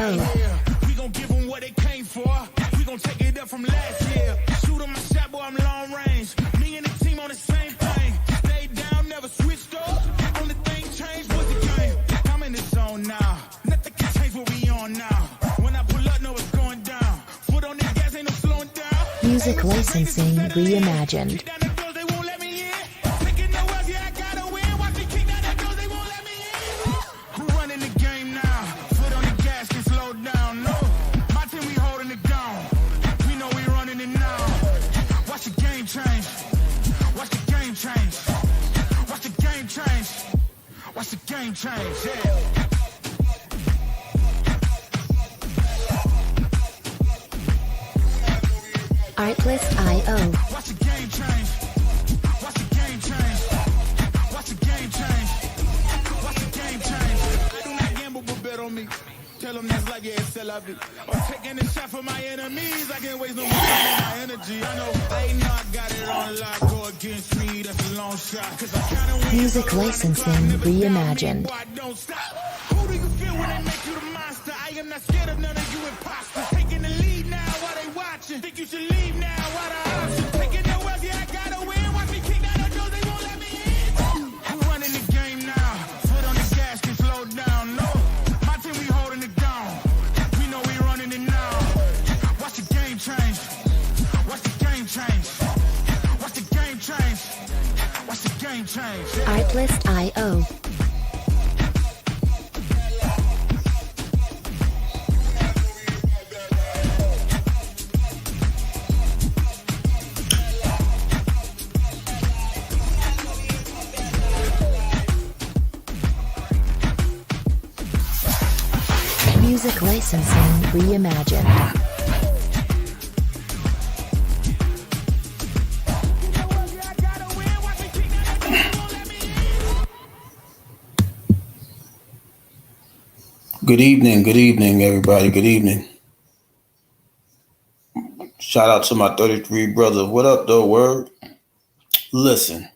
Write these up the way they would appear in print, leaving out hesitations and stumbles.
We gon' give them what they came for. We gon' take it up from last year. Shoot 'em my shot, boy, I'm long range. Me and the team on the same thing. Stayed down, never switched up. Only thing changed was the game. I'm in the zone now. Nothing can change what we on now. When I pull up, know it's going down. Foot on the gas, ain't no slowing down. Music licensing reimagined. Watch the game change, yeah. Artlist.io. Watch the game change. Watch the game change. Watch the game change. Watch the game change. I do not gamble, but bet on me. Tell them that's like, yeah, it's still of it. I'm taking a shot for my enemies. I can't waste no more time on my energy. I know they know I got it on lock. Go against me, that's a long shot. Cause I kinda win. Music licensing reimagined. Who do you feel when they make you the monster? I am not scared of none of you imposters. Taking the lead now while they watching. Think you should leave now while the option. Taking the West, yeah, I gotta win. Watch me kick down the doors, they won't let me in. I'm running the game now. Foot on the gas, can slow down. No, my team, we holding it down. We know we running it now. Watch the game change. Watch the game change. Watch the game change. Watch the game change. Artlist.io. Music licensing reimagined. Good evening, everybody. Good evening. Shout out to my 33 brother. What up, though? Word. Listen,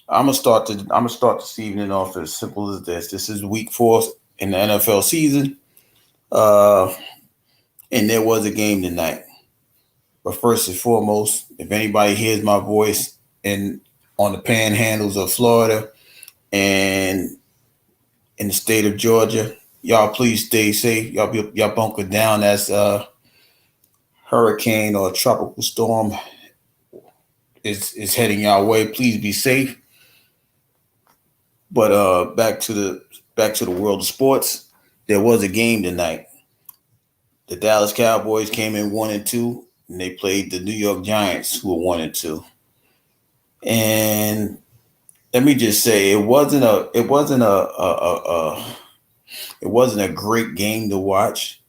I'm gonna start this evening off as simple as this. This is week 4 in the NFL season, and there was a game tonight. But first and foremost, if anybody hears my voice on the panhandles of Florida and in the state of Georgia, y'all please stay safe. Y'all bunker down as hurricane or tropical storm is heading y'all way. Please be safe. But back to the world of sports. There was a game tonight. The Dallas Cowboys came in 1-2, and they played the New York Giants, who were 1-2. And let me just say, it wasn't a great game to watch,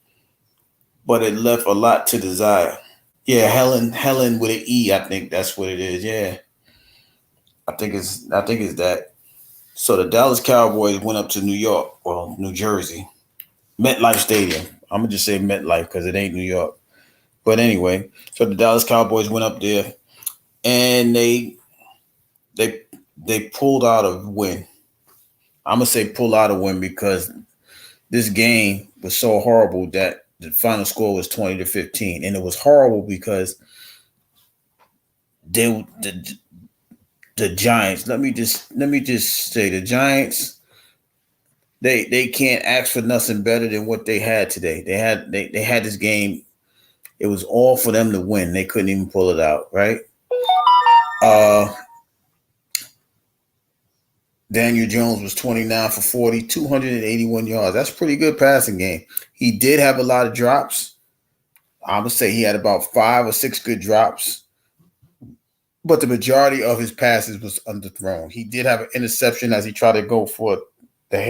but it left a lot to desire. Yeah, Helen with an E, I think that's what it is. Yeah. I think it's that. So the Dallas Cowboys went up to New Jersey, MetLife Stadium. I'm gonna just say MetLife because it ain't New York. But anyway, so the Dallas Cowboys went up there and they pulled out a win. I'm gonna say pull out a win because this game was so horrible that the final score was 20-15, and it was horrible because the Giants. Let me just say the Giants. They can't ask for nothing better than what they had today. They had this game. It was all for them to win. They couldn't even pull it out, right? Daniel Jones was 29 for 40, 281 yards. That's a pretty good passing game. He did have a lot of drops. I'm going to say he had about 5 or 6 good drops. But the majority of his passes was underthrown. He did have an interception as he tried to go for a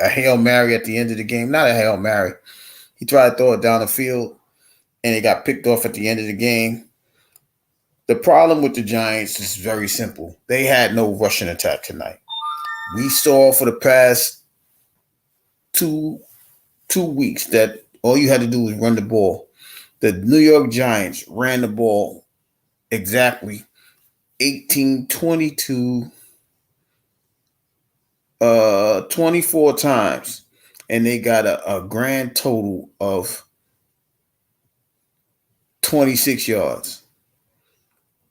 Hail Mary at the end of the game. Not a Hail Mary. He tried to throw it down the field, and it got picked off at the end of the game. The problem with the Giants is very simple. They had no rushing attack tonight. We saw for the past two weeks that all you had to do was run the ball. The New York Giants ran the ball exactly 24 times. and they got a grand total of 26 yards.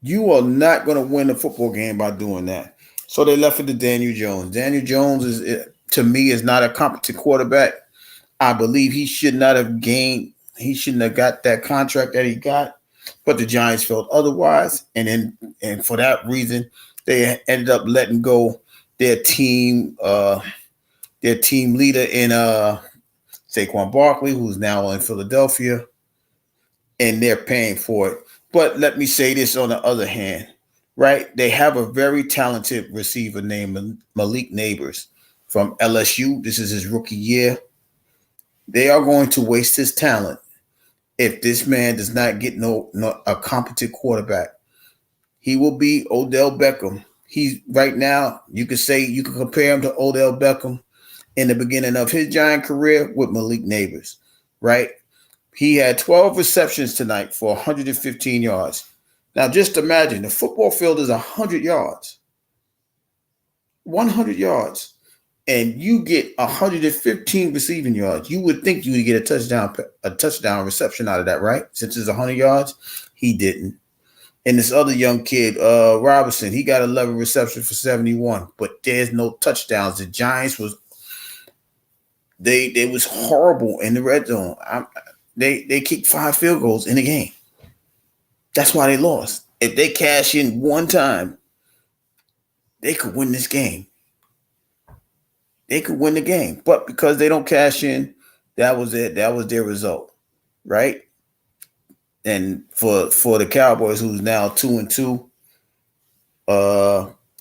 You are not going to win a football game by doing that. So they left it to Daniel Jones. Daniel Jones to me, is not a competent quarterback. I believe he should not have gained. He shouldn't have got that contract that he got. But the Giants felt otherwise, and for that reason, they ended up letting go their team leader in Saquon Barkley, who's now in Philadelphia, and they're paying for it. But let me say this on the other hand, right? They have a very talented receiver named Malik Nabers from LSU. This is his rookie year. They are going to waste his talent if this man does not get a competent quarterback. He will be Odell Beckham. He's right now, you could compare him to Odell Beckham in the beginning of his Giant career with Malik Nabers, right? He had 12 receptions tonight for 115 yards. Now, just imagine the football field is 100 yards. 100 yards. And you get 115 receiving yards. You would think you would get a touchdown reception out of that, right? Since it's 100 yards, he didn't. And this other young kid, Robinson, he got 11 receptions for 71, but there's no touchdowns. The Giants was horrible in the red zone. They kicked 5 field goals in the game. That's why they lost. If they cash in one time, they could win this game. They could win the game, but because they don't cash in, that was it. That was their result, right? And for the Cowboys, who's now 2-2,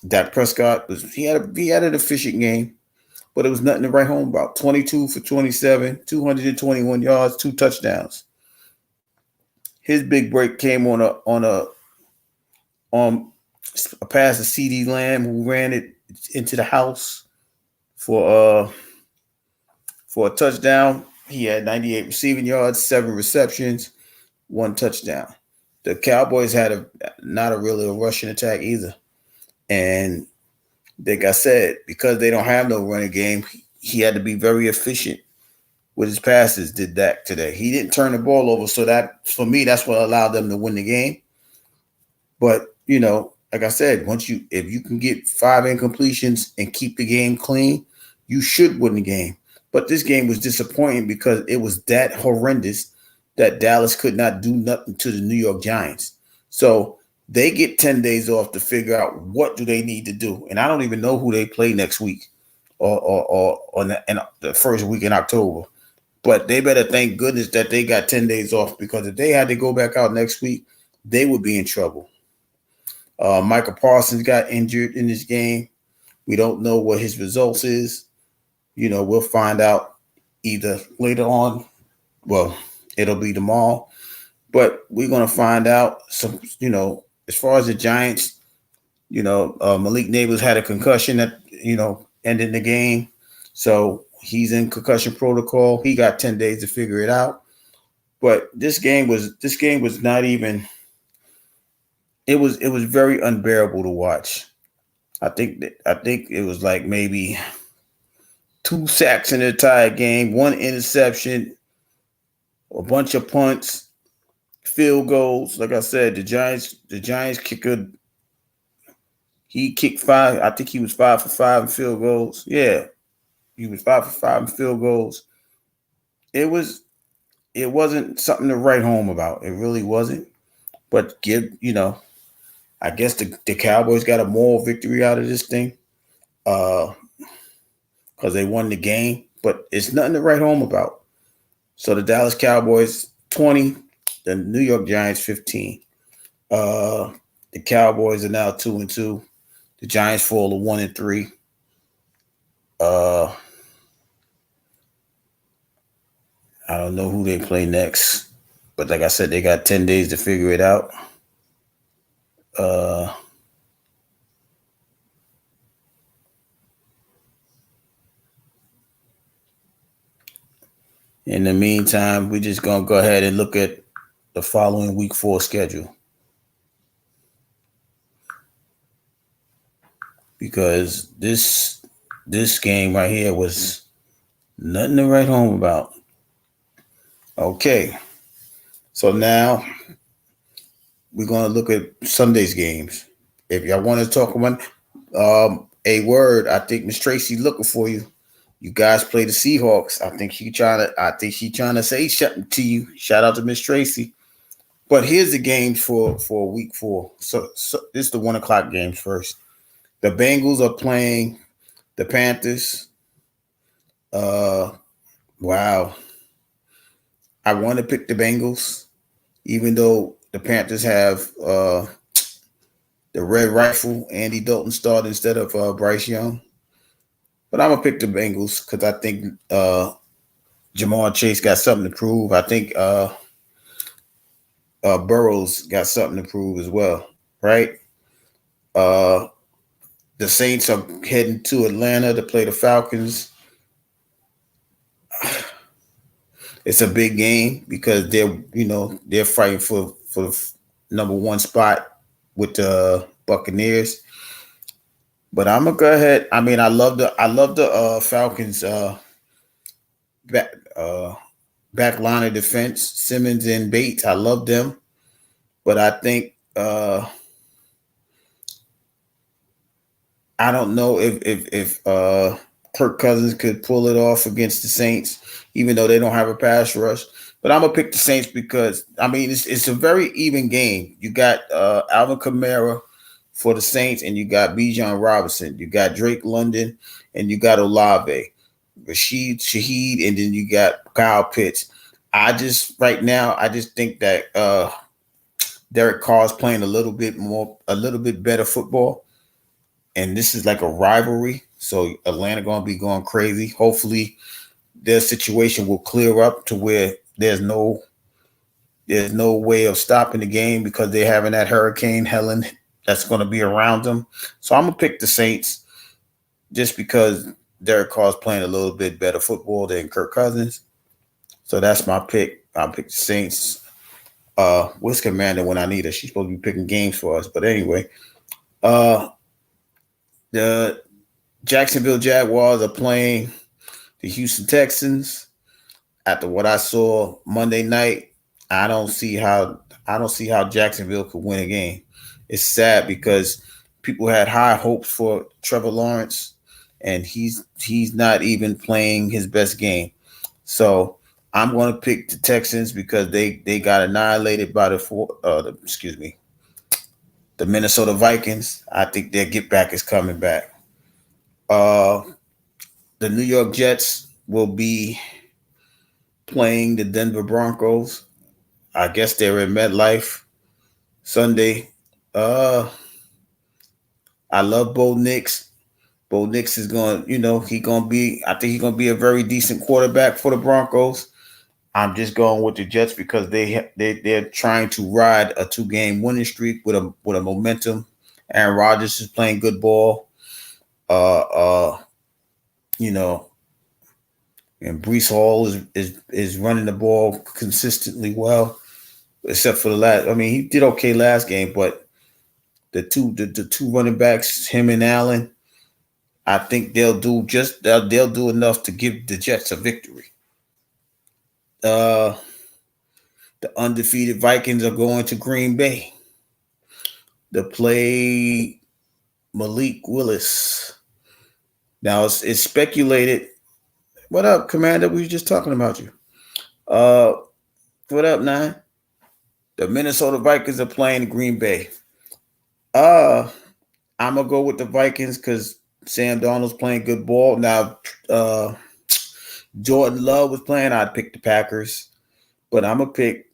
Dak Prescott he had an efficient game, but it was nothing to write home about. 22 for 27, 221 yards, 2 touchdowns. His big break came on a pass to CeeDee Lamb, who ran it into the house for a touchdown. He had 98 receiving yards, 7 receptions, 1 touchdown. The Cowboys had not really a rushing attack either. And like I said, because they don't have no running game, he had to be very efficient with his passes, did Dak today. He didn't turn the ball over, so that, for me, that's what allowed them to win the game. But, like I said, if you can get 5 incompletions and keep the game clean, you should win the game. But this game was disappointing because it was that horrendous that Dallas could not do nothing to the New York Giants. So they get 10 days off to figure out what do they need to do. And I don't even know who they play next week or in the first week in October. But they better thank goodness that they got 10 days off, because if they had to go back out next week, they would be in trouble. Michael Parsons got injured in this game. We don't know what his results is. We'll find out either later on. Well, it'll be tomorrow. But we're going to find out some, as far as the Giants, Malik Nabers had a concussion that, ended the game. So he's in concussion protocol. He got 10 days to figure it out. But this game was not even, it was very unbearable to watch. I think it was like maybe 2 sacks in the entire game, 1 interception, a bunch of punts, field goals. Like I said, the Giants kicker, he kicked 5. I think he was 5 for 5 in field goals. Yeah, he was 5 for 5 in field goals. It wasn't something to write home about. It really wasn't. But I guess the Cowboys got a moral victory out of this thing, because they won the game. But it's nothing to write home about. So the Dallas Cowboys 20, the New York Giants 15. The Cowboys are now 2-2. The Giants fall to 1-3. I don't know who they play next, but like I said, they got 10 days to figure it out. In the meantime, we're just going to go ahead and look at the following week 4 schedule, because this game right here was Nothing to write home about. Okay. So now we're going to look at Sunday's games. If y'all want to talk about a word, I think Miss Tracy looking for you. You guys play the Seahawks. I think she trying to say something to you. Shout out to Miss Tracy. But here's the games for week 4. So this is the 1:00 games first. The Bengals are playing the Panthers. Wow. I want to pick the Bengals, even though the Panthers have the Red Rifle, Andy Dalton start instead of Bryce Young. But I'm gonna pick the Bengals because I think Jamar Chase got something to prove. I think Burrows got something to prove as well, right? The Saints are heading to Atlanta to play the Falcons. It's a big game because they're fighting for the number 1 spot with the Buccaneers. But I'm gonna go ahead. I mean, I love the Falcons back line of defense, Simmons and Bates. I love them, but I think I don't know if Kirk Cousins could pull it off against the Saints, even though they don't have a pass rush. But I'm gonna pick the Saints because I mean it's a very even game. You got Alvin Kamara for the Saints, and you got Bijan Robinson, you got Drake London, and you got Olave, Rashid Shaheed, and then you got Kyle Pitts. I just think that Derek Carr's playing a little bit better football, and this is like a rivalry. So Atlanta gonna be going crazy. Hopefully, their situation will clear up to where there's no way of stopping the game because they're having that Hurricane Helen that's going to be around them. So I'm going to pick the Saints just because Derek Carr's playing a little bit better football than Kirk Cousins. So that's my pick. I'll pick the Saints. Where's Commander when I need her? She's supposed to be picking games for us. But anyway, the Jacksonville Jaguars are playing the Houston Texans. After what I saw Monday night, I don't see how Jacksonville could win a game. It's sad because people had high hopes for Trevor Lawrence, and he's not even playing his best game. So I'm going to pick the Texans because they got annihilated by the Minnesota Vikings. I think their get back is coming back. The New York Jets will be playing the Denver Broncos. I guess they're in MetLife Sunday. I love Bo Nix. Bo Nix is going, I think he's going to be a very decent quarterback for the Broncos. I'm just going with the Jets because they're trying to ride a 2-game winning streak with a momentum. Aaron Rodgers is playing good ball. And Breece Hall is running the ball consistently well, except for the last. I mean, he did okay last game, but the two running backs, him and Allen, I think they'll do enough to give the Jets a victory. The undefeated Vikings are going to Green Bay to play Malik Willis. Now it's speculated. What up, Commander? We were just talking about you. What up, Nine? The Minnesota Vikings are playing Green Bay. I'm gonna go with the Vikings because Sam Darnold's playing good ball. Now, Jordan Love was playing, I'd pick the Packers. But I'm gonna pick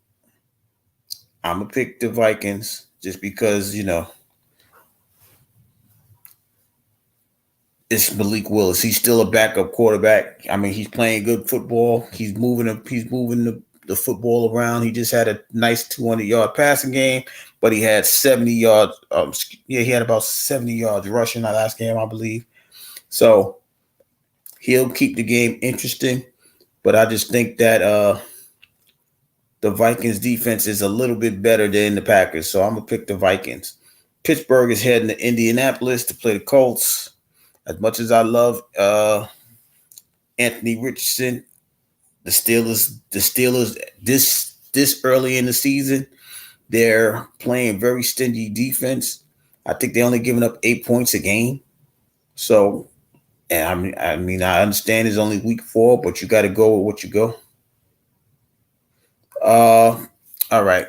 the Vikings just because, it's Malik Willis. He's still a backup quarterback. I mean, he's playing good football. He's moving the football around. He just had a nice 200-yard passing game, but he had 70 yards. He had about 70 yards rushing that last game, I believe. So he'll keep the game interesting, but I just think that the Vikings defense is a little bit better than the Packers. So I'm going to pick the Vikings. Pittsburgh is heading to Indianapolis to play the Colts. As much as I love Anthony Richardson. The Steelers this early in the season, they're playing very stingy defense. I think they only giving up 8 points a game. So, and I understand it's only week 4, but you got to go with what you go. All right.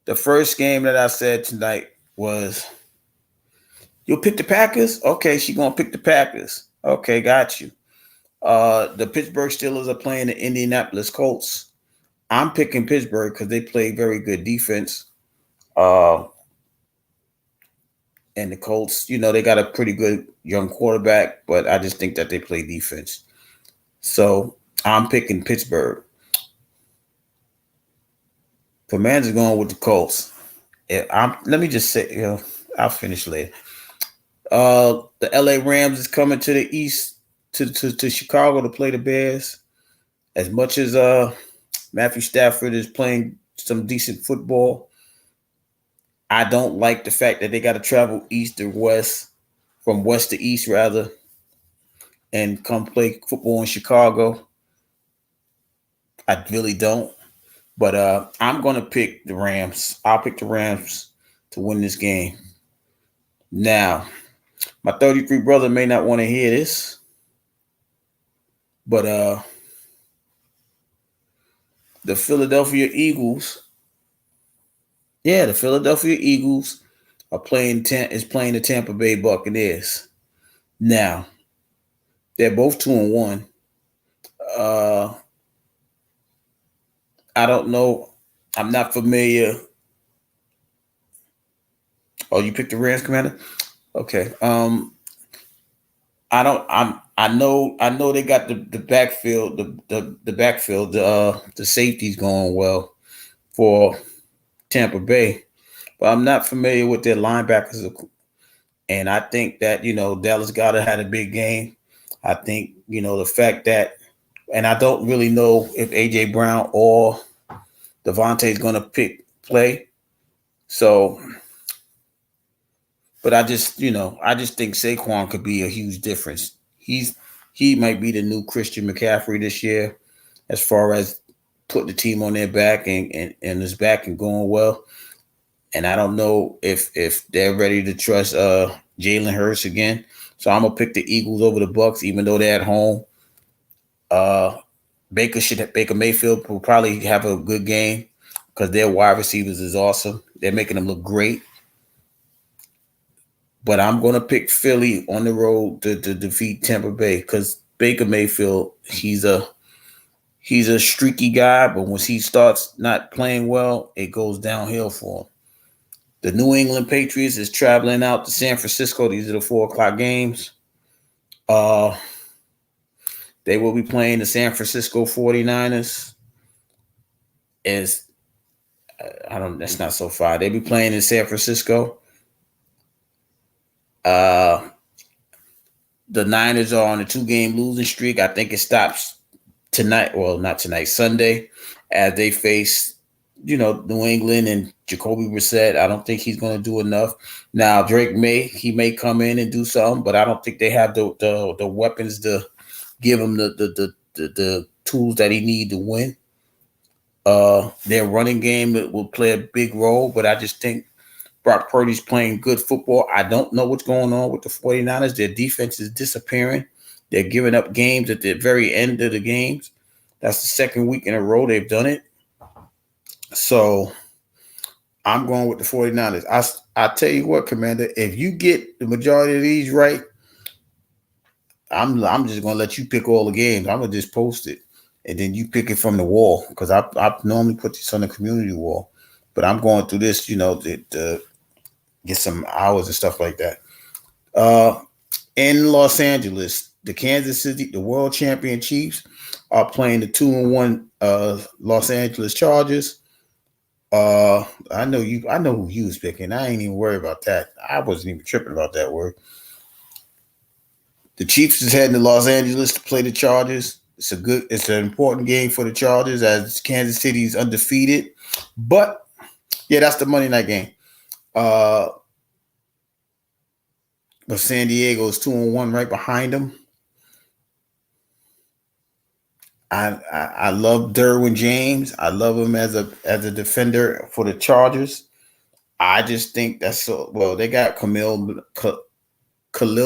The first game that I said tonight was, you'll pick the Packers? Okay, she gonna pick the Packers. Okay, got you. The Pittsburgh Steelers are playing the Indianapolis Colts. I'm picking Pittsburgh because they play very good defense. And the Colts, they got a pretty good young quarterback, but I just think that they play defense. So I'm picking Pittsburgh. Commanders going with the Colts. Let me just say, I'll finish later. The LA Rams is coming to the East to Chicago to play the Bears. As much as Matthew Stafford is playing some decent football, I don't like the fact that they got to travel east or west, from west to east rather, and come play football in Chicago. I really don't. But I'm going to pick the Rams. I'll pick the Rams to win this game. Now, my 33 brother may not want to hear this, but the Philadelphia Eagles are playing the Tampa Bay Buccaneers. Now, they're both 2-1. I don't know. I'm not familiar. Oh, you picked the Rams, Commander? Okay. I know they got the backfield, the safeties going well for Tampa Bay, but I'm not familiar with their linebackers. And I think that, Dallas Goedert had a big game. I think, the fact that, and I don't really know if AJ Brown or Devontae is going to play. So, but I just think Saquon could be a huge difference. He might be the new Christian McCaffrey this year, as far as putting the team on their back and his back and going well. And I don't know if they're ready to trust Jalen Hurts again. So I'm gonna pick the Eagles over the Bucs, even though they're at home. Baker Mayfield will probably have a good game because their wide receivers is awesome. They're making them look great. But I'm going to pick Philly on the road to defeat Tampa Bay because Baker Mayfield, he's a streaky guy, but once he starts not playing well, it goes downhill for him. The New England Patriots is traveling out to San Francisco. These are the 4:00 games. They will be playing the San Francisco 49ers. That's not so far. They'll be playing in San Francisco. The Niners are on a 2-game losing streak. I think it stops tonight. Well, not tonight, Sunday, as they face, New England and Jacoby Brissett. I don't think he's going to do enough. Now, Drake may come in and do something, but I don't think they have the weapons to give him the tools that he need to win. Their running game will play a big role, but I just think Brock Purdy's playing good football. I don't know what's going on with the 49ers. Their defense is disappearing. They're giving up games at the very end of the games. That's the second week in a row they've done it. So I'm going with the 49ers. I tell you what, Commander, if you get the majority of these right, I'm just going to let you pick all the games. I'm going to just post it, and then you pick it from the wall because I normally put this on the community wall. But I'm going through this, to get some hours and stuff like that. In Los Angeles, the Kansas City, the world champion Chiefs are playing the 2-1 Los Angeles Chargers. I know who you was picking. I ain't even worried about that. I wasn't even tripping about that word. The Chiefs is heading to Los Angeles to play the Chargers. It's an important game for the Chargers as Kansas City is undefeated. But yeah, that's the Monday night game. But San Diego is 2-1 right behind them. I love Derwin James. I love him as a defender for the Chargers. I just think that's so well. They got Khalil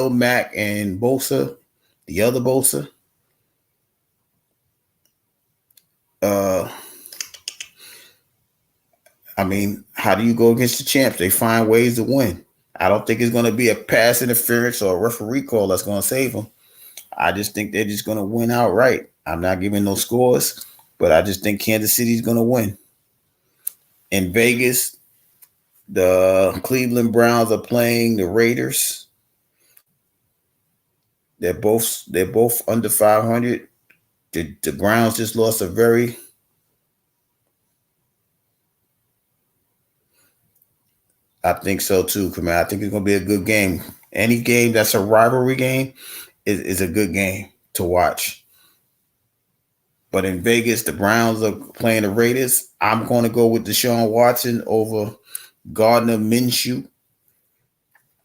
Mack and Bosa, the other Bosa. Uh, I mean, how do you go against the champs? They find ways to win. I don't think it's going to be a pass interference or a referee call that's going to save them. I just think they're just going to win outright. I'm not giving no scores, but I just think Kansas City's going to win. In Vegas, the Cleveland Browns are playing the Raiders. They're both under 500. The Browns just lost a very I think so too, man. I think it's gonna be a good game. Any game that's a rivalry game is a good game to watch. But in Vegas, the Browns are playing the Raiders. I'm going to go with Deshaun Watson over Gardner Minshew.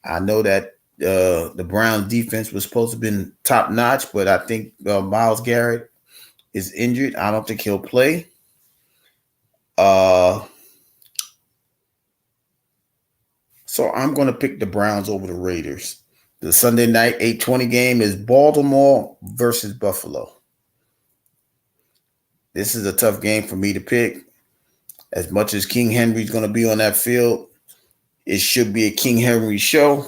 I know that the Browns defense was supposed to have been top notch, but I think Myles Garrett is injured. I don't think he'll play. So I'm going to pick the Browns over the Raiders. The Sunday night 8:20 game is Baltimore versus Buffalo. This is a tough game for me to pick. As much as King Henry's going to be on that field, it should be a King Henry show.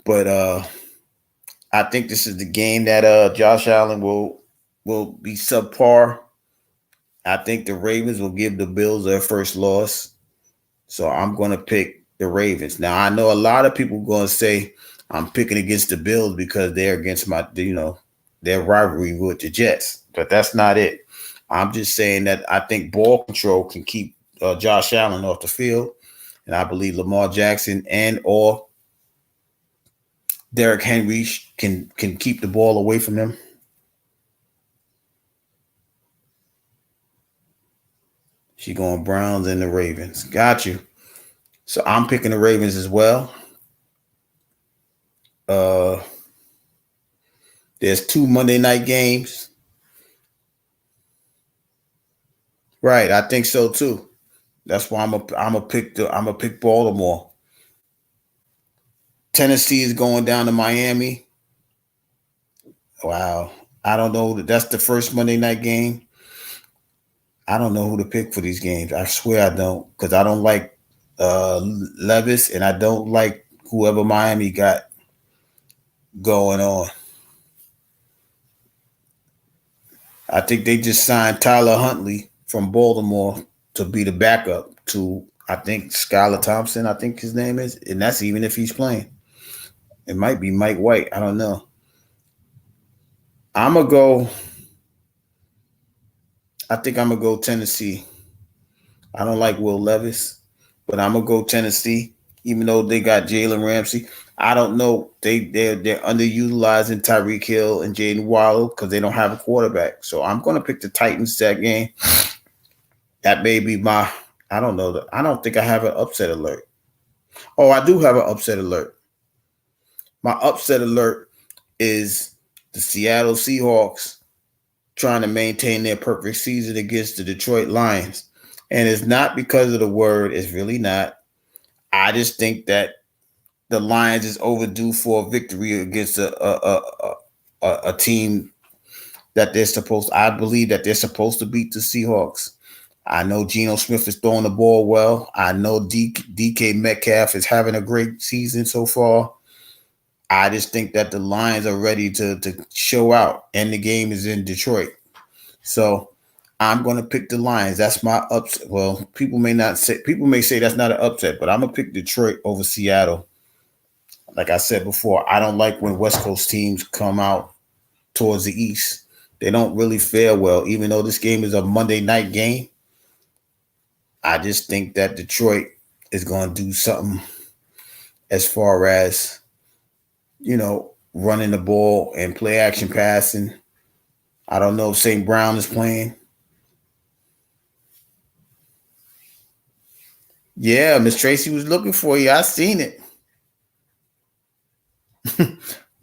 But I think this is the game that Josh Allen will be subpar. I think the Ravens will give the Bills their first loss. So I'm going to pick the Ravens. Now, I know a lot of people going to say I'm picking against the Bills because they're against their rivalry with the Jets. But that's not it. I'm just saying that I think ball control can keep Josh Allen off the field. And I believe Lamar Jackson and or Derrick Henry can keep the ball away from them. She going Browns and the Ravens. Got you. So I'm picking the Ravens as well. There's 2 Monday night games. Right, I think so too. That's why I'm gonna pick Baltimore. Tennessee is going down to Miami. Wow. I don't know. That's the first Monday night game. I don't know who to pick for these games. I swear I don't, because I don't like Levis, and I don't like whoever Miami got going on. I think they just signed Tyler Huntley from Baltimore to be the backup to, I think, Skylar Thompson, I think his name is, and that's even if he's playing. It might be Mike White. I don't know. I think I'm going to go Tennessee. I don't like Will Levis, but I'm going to go Tennessee, even though they got Jalen Ramsey. I don't know. They're underutilizing Tyreek Hill and Jaden Waddle because they don't have a quarterback. So I'm going to pick the Titans that game. That may be I don't know. I don't think I have an upset alert. Oh, I do have an upset alert. My upset alert is the Seattle Seahawks trying to maintain their perfect season against the Detroit Lions. And it's not because of the word. It's really not. I just think that the Lions is overdue for a victory against a team that I believe that they're supposed to beat the Seahawks. I know Geno Smith is throwing the ball well. I know DK Metcalf is having a great season so far. I just think that the Lions are ready to show out, and the game is in Detroit. So I'm going to pick the Lions. That's my upset. Well, people may say that's not an upset, but I'm going to pick Detroit over Seattle. Like I said before, I don't like when West Coast teams come out towards the East. They don't really fare well, even though this game is a Monday night game. I just think that Detroit is going to do something as far as, running the ball and play action passing. I don't know if St. Brown is playing. Yeah, Miss Tracy was looking for you. I seen it.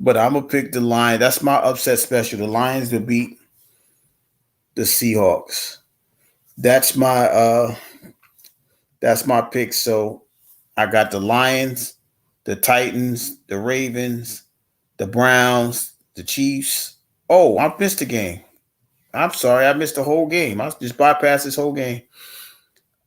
But I'm gonna pick the Lions. That's my upset special. The Lions to beat the Seahawks. That's my pick. So I got the Lions, the Titans, the Ravens, the Browns, the Chiefs. Oh, I missed the game. I'm sorry, I missed the whole game. I just bypassed this whole game.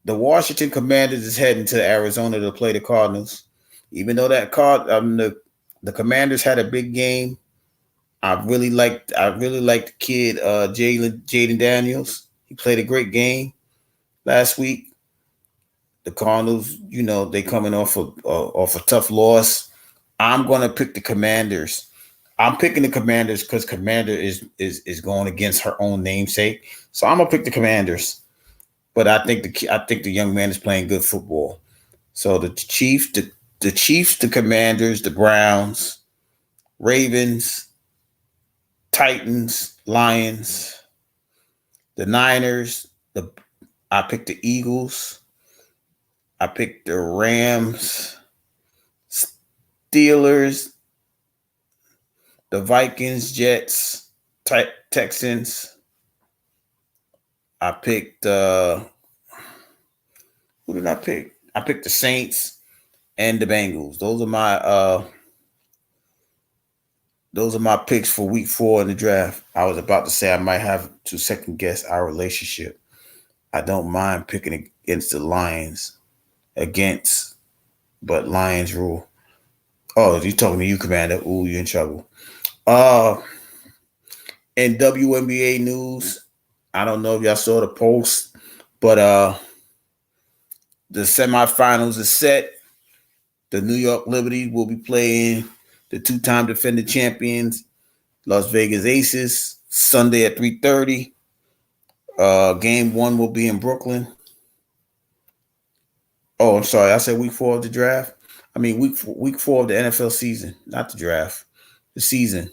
The Washington Commanders is heading to Arizona to play the Cardinals. Even though the Commanders had a big game, I really liked the kid Jaden Daniels. He played a great game last week. The Cardinals, they coming off a tough loss. I'm gonna pick the Commanders. I'm picking the Commanders because Commander is going against her own namesake. So I'm gonna pick the Commanders. But I think the young man is playing good football. So the Chiefs, the Commanders, the Browns, Ravens, Titans, Lions, the Niners. I picked the Eagles. I picked the Rams, Steelers, the Vikings, Jets, Texans. I picked who did I pick? I picked the Saints and the Bengals. Those are my picks for week 4 in the draft. I was about to say I might have to second guess our relationship. I don't mind picking against the Lions. But Lions rule. Oh, you talking to you, Commander? Ooh, you're in trouble. In WNBA news, I don't know if y'all saw the post, but the semifinals is set. The New York Liberty will be playing the 2-time defending champions, Las Vegas Aces, Sunday at 3:30. Game 1 will be in Brooklyn. Oh, I'm sorry. I said week 4 of the draft. I mean week 4 of the NFL season, not the draft. The season.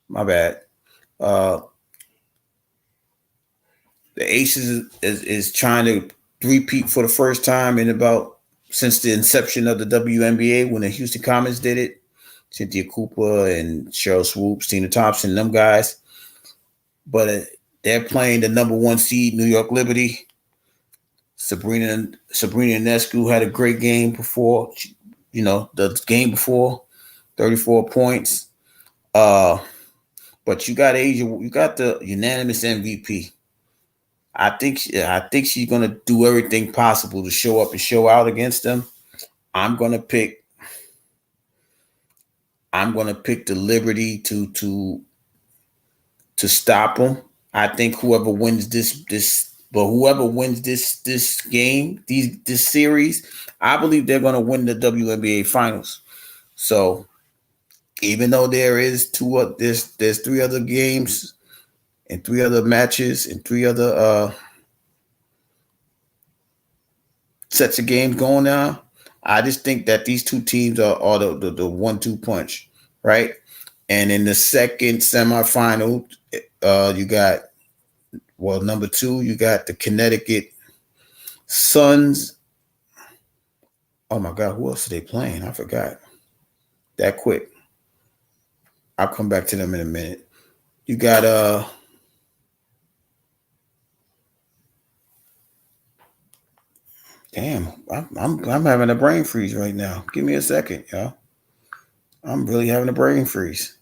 My bad. The Aces is trying to repeat for the first time since the inception of the WNBA when the Houston Comets did it. Cynthia Cooper and Cheryl Swoops, Tina Thompson, them guys. But they're playing the number 1 seed, New York Liberty. Sabrina Ionescu had a great game before, the game before, 34 points. But you got the unanimous MVP. I think she's gonna do everything possible to show up and show out against them. I'm gonna pick the Liberty to stop them. I think whoever wins this game, this series, I believe they're gonna win the WNBA finals. So even though there's 3 other games and 3 other matches and 3 other sets of games going on, I just think that these 2 teams are the 1-2 punch, right? And in the second semifinal, you got number 2, you got the Connecticut Suns. Oh my God, who else are they playing? I forgot. That quick. I'll come back to them in a minute. You got damn, I'm having a brain freeze right now. Give me a second, y'all. I'm really having a brain freeze.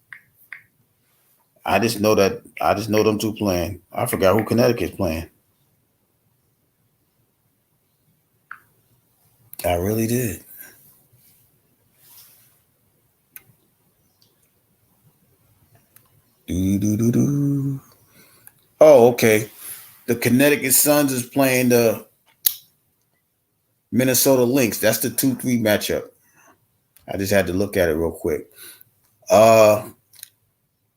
I just know them 2 playing. I forgot who Connecticut's playing. I really did. Oh, okay. The Connecticut Suns is playing the Minnesota Lynx. That's the 2-3 matchup. I just had to look at it real quick.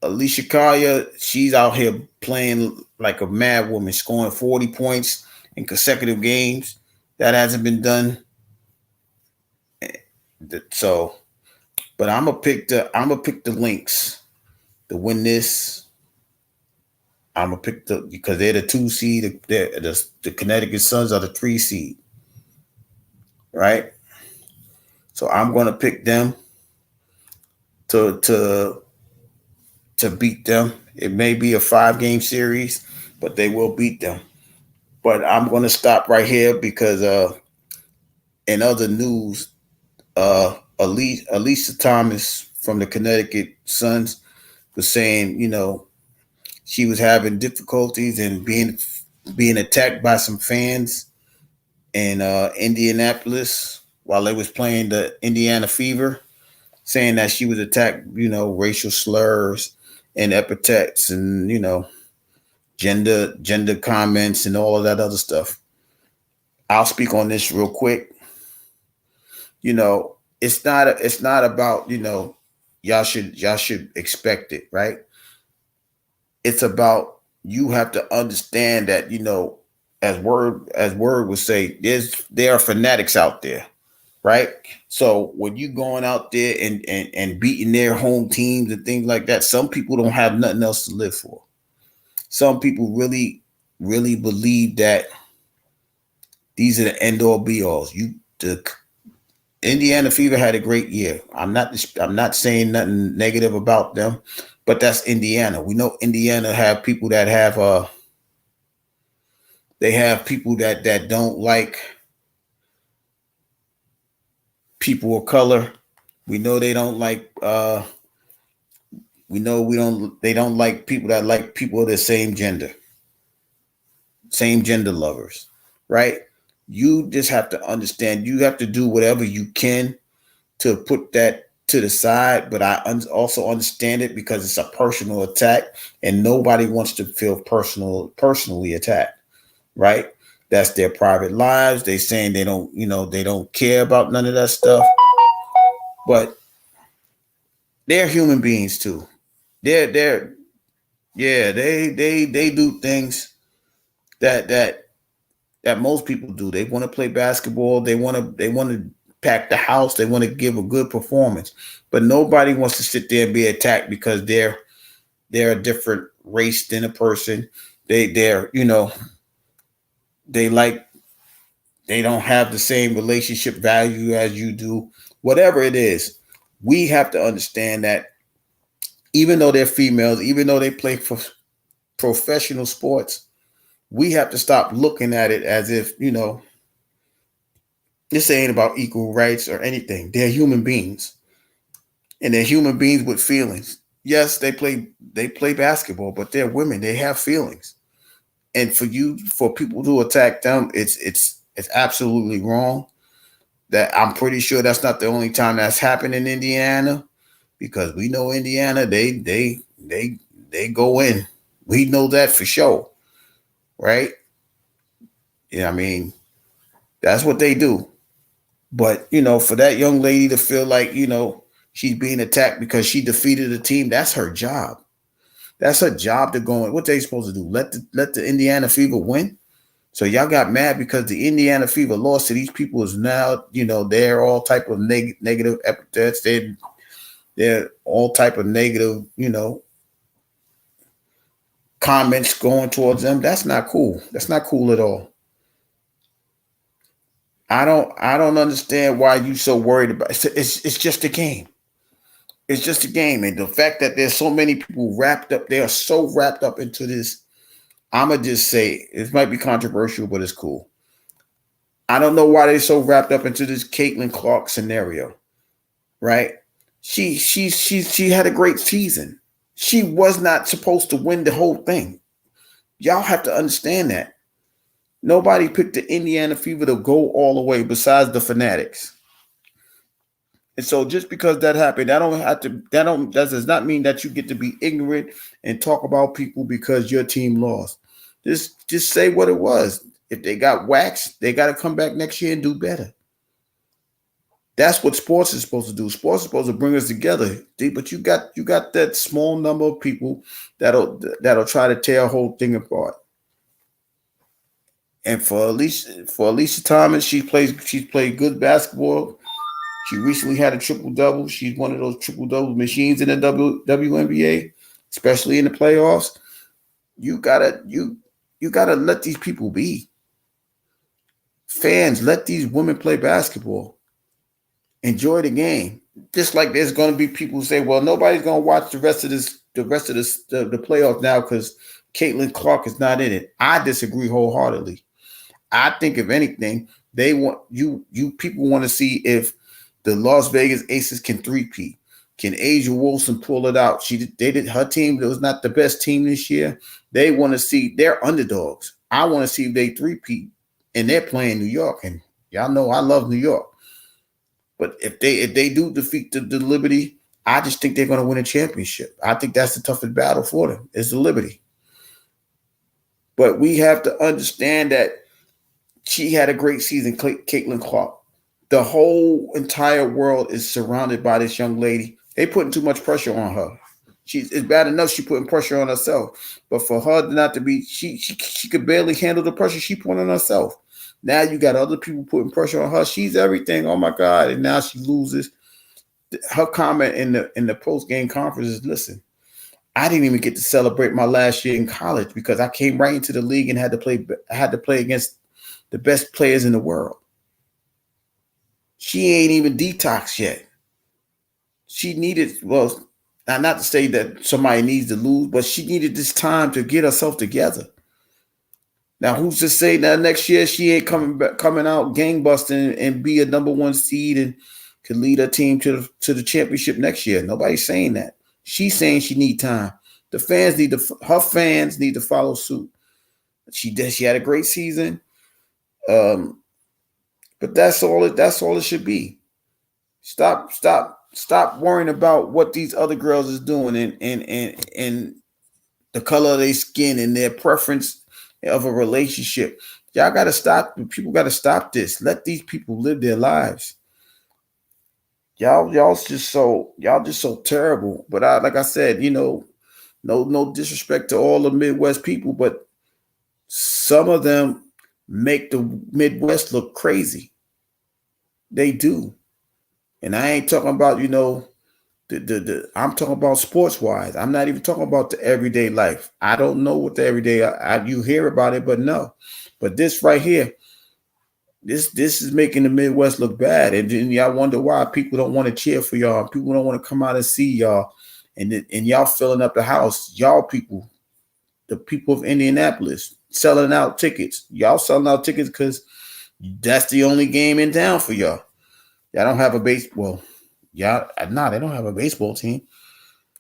Alicia Collier, she's out here playing like a mad woman, scoring 40 points in consecutive games. That hasn't been done. So, but I'm gonna pick the Lynx to win this. I'm gonna pick because they're the 2 seed. The Connecticut Suns are the 3 seed, right? So I'm gonna pick them to to beat them. It may be a 5-game series, but they will beat them. But I'm going to stop right here because in other news, Alicia Thomas from the Connecticut Suns was saying, she was having difficulties and being attacked by some fans in Indianapolis while they was playing the Indiana Fever, saying that she was attacked, racial slurs and epithets and, gender comments and all of that other stuff. I'll speak on this real quick. It's not about, y'all should expect it, right? It's about, you have to understand that, as word would say, there are fanatics out there, right? So when you going out there and beating their home teams and things like that, some people don't have nothing else to live for. Some people really, really believe that these are the end all be alls. The Indiana Fever had a great year. I'm not saying nothing negative about them, but that's Indiana. We know Indiana have people that have they have people that don't like people of color. We know they don't like they don't like people that like people of the same gender lovers, right? You just have to understand, you have to do whatever you can to put that to the side, but I also understand it because it's a personal attack and nobody wants to feel personally attacked, right? That's their private lives. They saying they don't care about none of that stuff, but they're human beings too. They do things that most people do. They want to play basketball. They want to pack the house. They want to give a good performance, but nobody wants to sit there and be attacked because they're a different race than a person. They don't have the same relationship value as you do. Whatever it is, we have to understand that even though they're females, even though they play for professional sports, we have to stop looking at it as if, this ain't about equal rights or anything. They're human beings. And they're human beings with feelings. Yes, they play basketball, but they're women. They have feelings. And for people to attack them, it's absolutely wrong. That I'm pretty sure that's not the only time that's happened in Indiana, because we know Indiana, they go in. We know that for sure. Right? Yeah, I mean, that's what they do. But, for that young lady to feel like, she's being attacked because she defeated a team, that's her job. That's her job to go in. What they supposed to do? Let the Indiana Fever win? So y'all got mad because the Indiana Fever lost to these people is now, they're all type of negative epithets. They're all type of negative, comments going towards them. That's not cool. That's not cool at all. I don't understand why you so worried about it. It's just a game. It's just a game. And the fact that there's so many people they are so wrapped up into this. I'ma just say it might be controversial, but it's cool. I don't know why they're so wrapped up into this Caitlin Clark scenario, right? She had a great season. She was not supposed to win the whole thing. Y'all have to understand that. Nobody picked the Indiana Fever to go all the way besides the Fanatics. And so just because that happened, that does not mean that you get to be ignorant and talk about people because your team lost. Just say what it was. If they got waxed, they got to come back next year and do better. That's what sports is supposed to do. Sports is supposed to bring us together. But you got that small number of people that'll try to tear a whole thing apart. And for Alicia Thomas, she's played good basketball. She recently had a triple-double. She's one of those triple-double machines in the WNBA, especially in the playoffs. You gotta let these people be. Fans, let these women play basketball. Enjoy the game. Just like there's going to be people who say, well, nobody's going to watch the rest of this the rest of the playoffs now because Caitlin Clark is not in it. I disagree wholeheartedly. I think if anything, they want you people want to see if the Las Vegas Aces can three-peat. Can Asia Wilson pull it out? Her team was not the best team this year. They want to see they're underdogs. I want to see if they three-peat, and they're playing New York. And y'all know I love New York. But if they do defeat the Liberty, I just think they're going to win a championship. I think that's the toughest battle for them is the Liberty. But we have to understand that she had a great season, Caitlin Clark. The whole entire world is surrounded by this young lady. They putting too much pressure on her. It's bad enough she putting pressure on herself. But for her not to be, she could barely handle the pressure she put on herself. Now you got other people putting pressure on her. She's everything. Oh my God! And now she loses. Her comment in the post-game conference is, "Listen, I didn't even get to celebrate my last year in college because I came right into the league and had to play against the best players in the world." She ain't even detoxed yet. She needed, well, not to say that somebody needs to lose, but she needed this time to get herself together. Now, who's to say that next year she ain't coming out gangbusting and be a number one seed and could lead her team to the championship next year? Nobody's saying that. She's saying she need time. Her fans need to follow suit. She had a great season. But that's all it should be. Stop worrying about what these other girls is doing and the color of their skin and their preference of a relationship. Y'all gotta stop. People gotta stop this. Let these people live their lives. Y'all just so terrible. But like I said, no disrespect to all the Midwest people, but some of them make the Midwest look crazy. They do. And I ain't talking about, I'm talking about sports wise. I'm not even talking about the everyday life. I don't know what the everyday you hear about it, but no. But this right here, this is making the Midwest look bad. And then y'all wonder why people don't want to cheer for y'all. People don't want to come out and see y'all. And y'all filling up the house. Y'all people, the people of Indianapolis, selling out tickets. Y'all selling out tickets because that's the only game in town for y'all. Y'all don't have a baseball. They don't have a baseball team.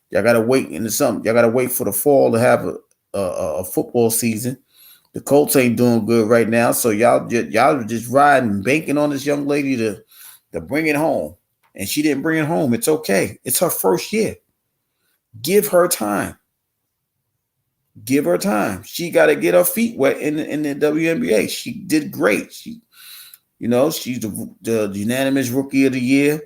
Y'all gotta wait into something. Y'all gotta wait for the fall to have a football season. The Colts ain't doing good right now, so y'all just riding, banking on this young lady to bring it home. And she didn't bring it home. It's okay. It's her first year. Give her time. Give her time. She got to get her feet wet in the WNBA. She did great. She's the unanimous rookie of the year.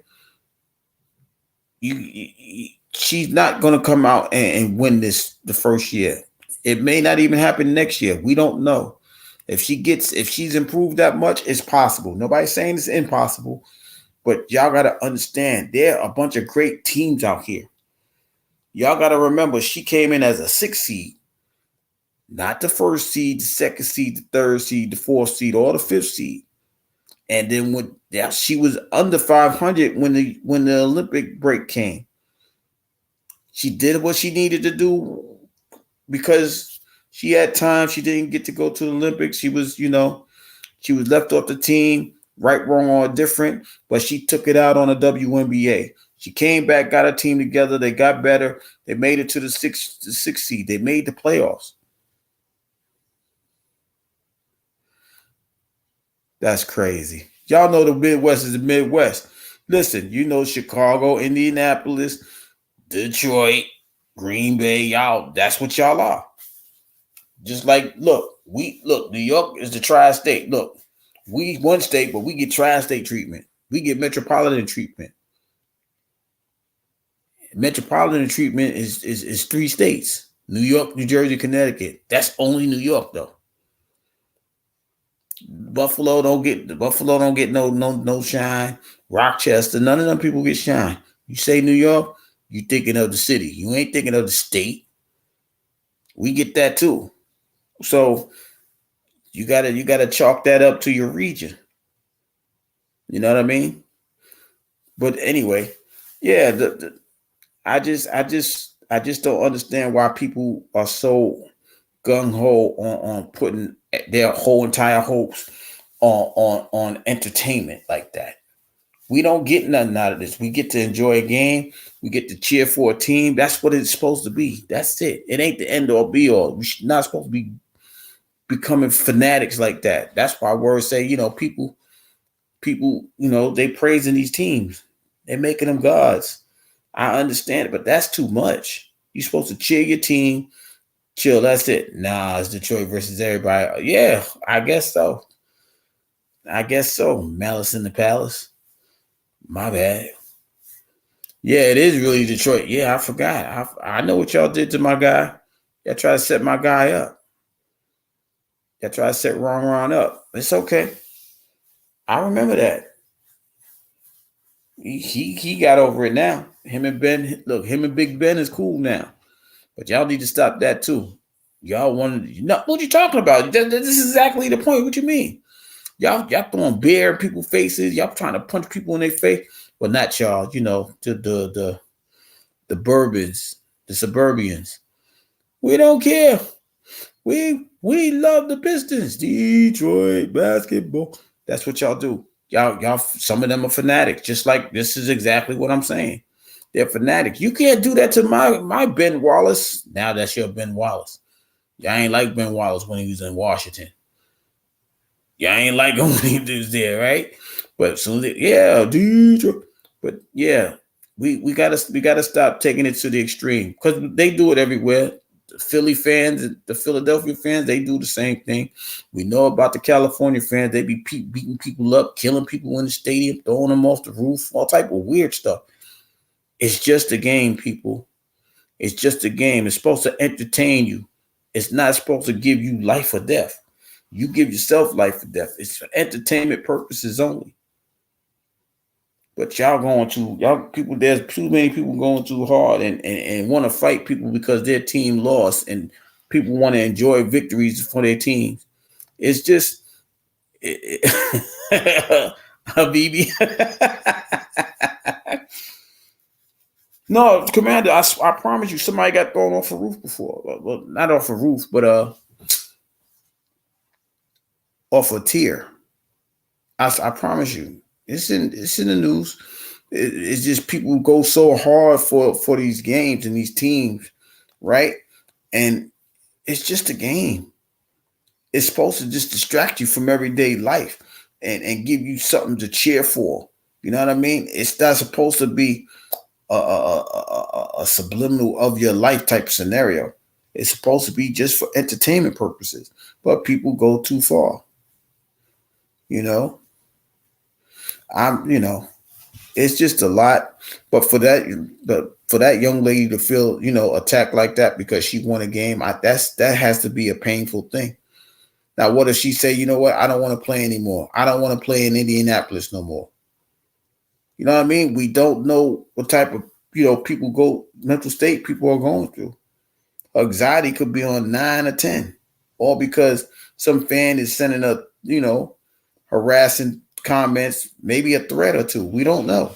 She's not going to come out and win this the first year. It may not even happen next year. We don't know. If she's improved that much, it's possible. Nobody's saying it's impossible, but y'all got to understand there are a bunch of great teams out here. Y'all got to remember she came in as a 6th seed. Not the 1st seed, the 2nd seed, the 3rd seed, the 4th seed, or the 5th seed. And then she was under 500 when the Olympic break came. She did what she needed to do because she had time. She didn't get to go to the Olympics. She was left off the team, right, wrong, or different, but she took it out on the WNBA. She came back, got her team together. They got better. They made it to the 6th seed. They made the playoffs. That's crazy. Y'all know the Midwest is the Midwest. Listen, Chicago, Indianapolis, Detroit, Green Bay, y'all, that's what y'all are. Just like, New York is the tri-state. Look, we one state, but we get tri-state treatment. We get metropolitan treatment. Metropolitan treatment is 3 states. New York, New Jersey, Connecticut. That's only New York, though. Buffalo don't get no shine. Rochester, none of them people get shine. You say New York, you thinking of the city. You ain't thinking of the state. We get that too. So you gotta chalk that up to your region. You know what I mean? But anyway, yeah, I just I just don't understand why people are so gung ho on putting their whole entire hopes on entertainment like that. We don't get nothing out of this. We get to enjoy a game. We get to cheer for a team. That's what it's supposed to be. That's it. It ain't the end all be all. We're not supposed to be becoming fanatics like that. That's why words say, people, they praising these teams. They're making them gods. I understand it, but that's too much. You're supposed to cheer your team. Chill, that's it. Nah, it's Detroit versus everybody. Yeah, I guess so. Malice in the Palace. My bad. Yeah, it is really Detroit. Yeah, I forgot. I know what y'all did to my guy. Y'all try to set my guy up. Y'all try to set Ron up. It's okay. I remember that. He got over it now. Him and Big Ben is cool now. But y'all need to stop that too. Y'all what you talking about? This is exactly the point. What you mean? Y'all throwing beer in people's faces. Y'all trying to punch people in their face. Well, not y'all, the Bourbons, the Suburbians. We don't care. We love the Pistons. Detroit basketball. That's what y'all do. Y'all, some of them are fanatics. Just like this is exactly what I'm saying. They're fanatics. You can't do that to my Ben Wallace. Now that's your Ben Wallace. Y'all ain't like Ben Wallace when he was in Washington. Y'all ain't like him when he was there, right? But Detroit. But yeah, we gotta stop taking it to the extreme because they do it everywhere. The Philly fans, the Philadelphia fans, they do the same thing. We know about the California fans. They be beating people up, killing people in the stadium, throwing them off the roof, all type of weird stuff. It's just a game, people. It's just a game. It's supposed to entertain you. It's not supposed to give you life or death. You give yourself life or death. It's for entertainment purposes only. But there's too many people going too hard and want to fight people because their team lost and people want to enjoy victories for their teams. It's just, Habibi. No, Commander, I promise you, somebody got thrown off a roof before. Well, not off a roof, but off a tier. I promise you, it's in the news. It's just people go so hard for these games and these teams, right? And it's just a game. It's supposed to just distract you from everyday life and give you something to cheer for. You know what I mean? It's not supposed to be a subliminal of your life type scenario. It's supposed to be just for entertainment purposes, but people go too far. It's just a lot. But for that young lady to feel, attacked like that because she won a game, that has to be a painful thing. Now, what if she say, you know what? I don't want to play anymore. I don't want to play in Indianapolis no more. You know what I mean? We don't know what type of, mental state people are going through. Anxiety could be on 9 or 10, all because some fan is sending up, harassing comments, maybe a threat or two. We don't know.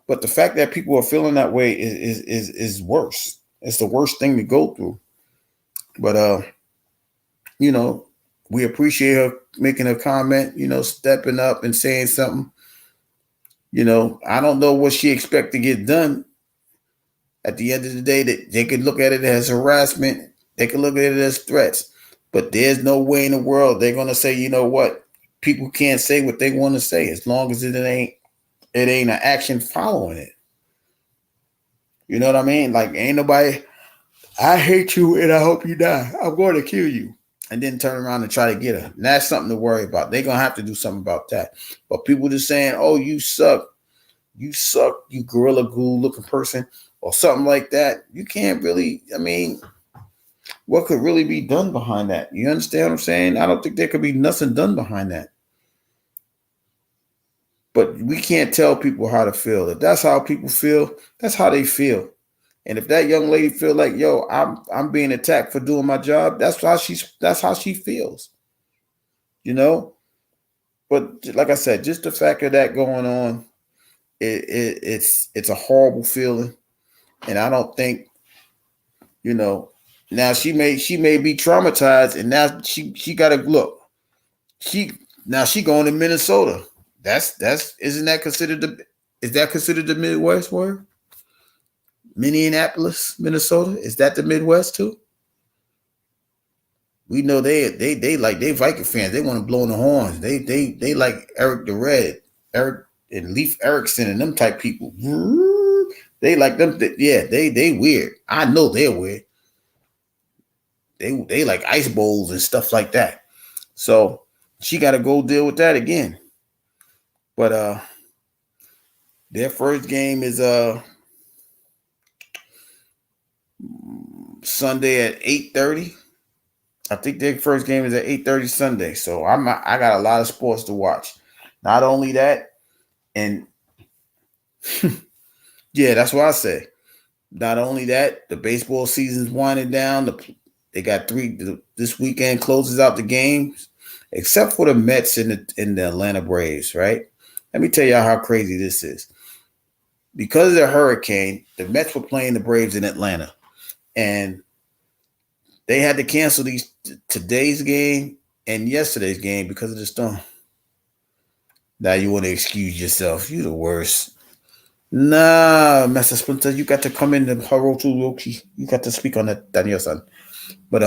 But the fact that people are feeling that way is worse. It's the worst thing to go through. But, we appreciate her making a comment, stepping up and saying something. I don't know what she expect to get done. At the end of the day, that they could look at it as harassment. They could look at it as threats. But there's no way in the world they're going to say, you know what? People can't say what they want to say as long as it ain't an action following it. You know what I mean? Like, ain't nobody, I hate you and I hope you die. I'm going to kill you. And then turn around and try to get her. And that's something to worry about. They're going to have to do something about that. But people just saying, oh, you suck, you gorilla glue looking person, or something like that. You can't really, what could really be done behind that? You understand what I'm saying? I don't think there could be nothing done behind that. But we can't tell people how to feel. If that's how people feel, that's how they feel. And if that young lady feel like, yo, I'm being attacked for doing my job, that's how she feels. But like I said, just the fact of that going on, it's a horrible feeling. And I don't think You know, now she may be traumatized, and now she got to look. She going to Minnesota. That's isn't that considered the Midwest word? Minneapolis, Minnesota, is that the Midwest too? We know they like they Viking fans. They want to blow in the horns. They like Eric the Red, Eric and Leif Erikson and them type people. They like them. They weird. I know they're weird. They like ice bowls and stuff like that. So she got to go deal with that again. But their first game is Sunday at 8:30. I think their first game is at 8:30 Sunday. So I got a lot of sports to watch. Not only that, and yeah, that's what I say. Not only that, the baseball season's winding down. They got this weekend closes out the games, except for the Mets and the Atlanta Braves, right? Let me tell y'all how crazy this is. Because of the hurricane, the Mets were playing the Braves in Atlanta. And they had to cancel today's game and yesterday's game because of the storm. Now you want to excuse yourself. You the worst. Nah, Master Splinter, you got to come in the Harotu Roki. You got to speak on that, Daniel-san. But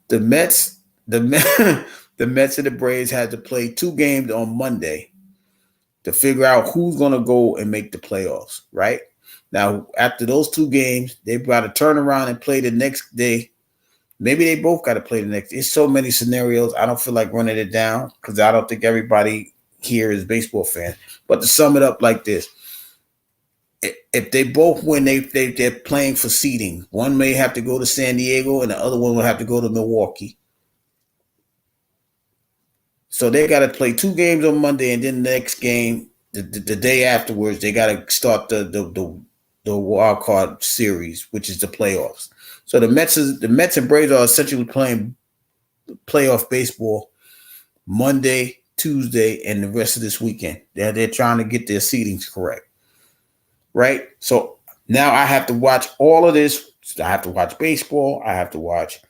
the Mets and the Braves had to play 2 games on Monday to figure out who's going to go and make the playoffs, right? Now, after those 2 games, they've got to turn around and play the next day. Maybe they both got to play the next. It's so many scenarios. I don't feel like running it down because I don't think everybody here is baseball fans. But to sum it up like this, if they both win, they're playing for seeding. One may have to go to San Diego and the other one will have to go to Milwaukee. So they got to play 2 games on Monday, and then the next game, the day afterwards, they got to start the wild card series, which is the playoffs. So the Mets and Braves are essentially playing playoff baseball Monday, Tuesday, and the rest of this weekend. They're trying to get their seedings correct, right? So now I have to watch all of this. I have to watch baseball. I have to watch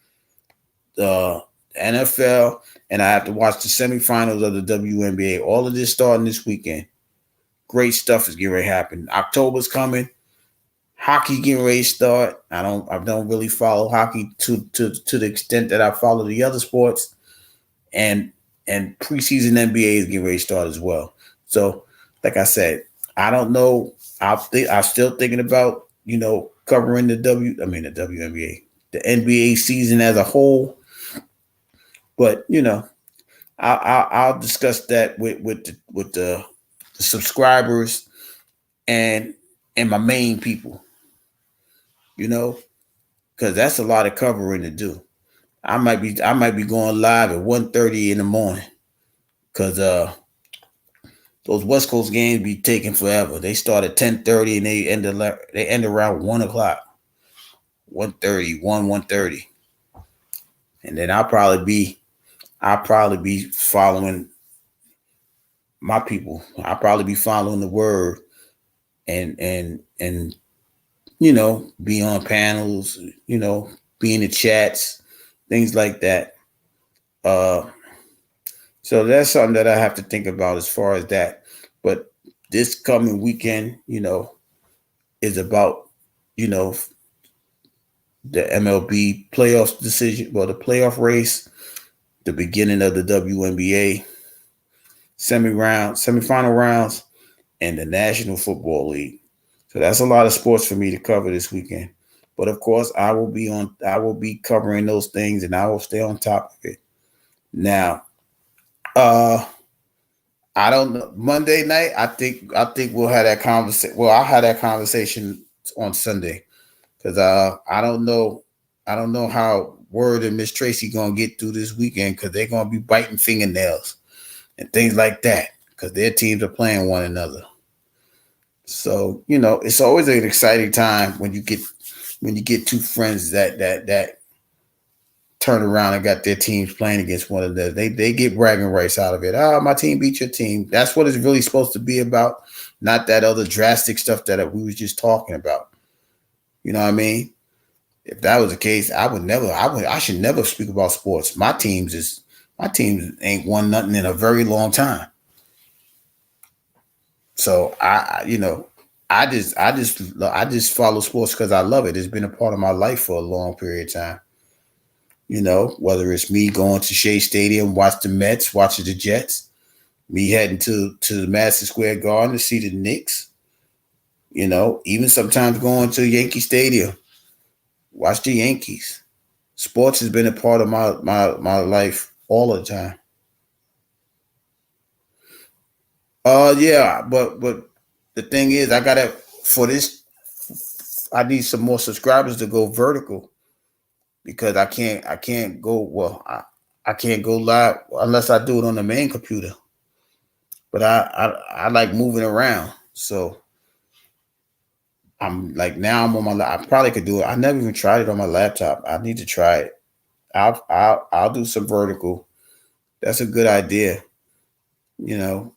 the NFL, and I have to watch the semifinals of the WNBA. All of this starting this weekend. Great stuff is getting ready to happen. October's coming. Hockey getting ready to start. I don't really follow hockey to the extent that I follow the other sports, and preseason NBA is getting ready to start as well. So, like I said, I don't know. I'm still thinking about covering the WNBA, the NBA season as a whole. But I'll discuss that with the subscribers and my main people. Because that's a lot of covering to do. I might be going live at 1:30 in the morning because those West Coast games be taking forever. They start at 10:30 and they end around 1 o'clock. 1:30, and then I'll probably be following my people. I'll probably be following the word and be on panels, be in the chats, things like that. So that's something that I have to think about as far as that. But this coming weekend, is about, the MLB playoff decision, the playoff race, the beginning of the WNBA semifinal rounds, and the National Football League. So that's a lot of sports for me to cover this weekend. But of course, I will be covering those things, and I will stay on top of it. Now, I don't know. Monday night, I think we'll have that conversation. Well, I'll have that conversation on Sunday because I don't know how Word and Miss Tracy gonna get through this weekend because they're gonna be biting fingernails and things like that because their teams are playing one another. So it's always an exciting time when you get 2 friends that turn around and got their teams playing against one another. They get bragging rights out of it. My team beat your team. That's what it's really supposed to be about, not that other drastic stuff that we was just talking about. You know what I mean? If that was the case, I would never. I should never speak about sports. My teams ain't won nothing in a very long time. So I just follow sports because I love it. It's been a part of my life for a long period of time. Whether it's me going to Shea Stadium, watch the Mets, watching the Jets, me heading to the Madison Square Garden to see the Knicks. Even sometimes going to Yankee Stadium, watch the Yankees. Sports has been a part of my life all the time. Yeah, but the thing is, I gotta for this. I need some more subscribers to go vertical because I can't go I can't go live unless I do it on the main computer. But I like moving around, so I'm like now I'm on my. I probably could do it. I never even tried it on my laptop. I need to try it. I'll do some vertical. That's a good idea. You know,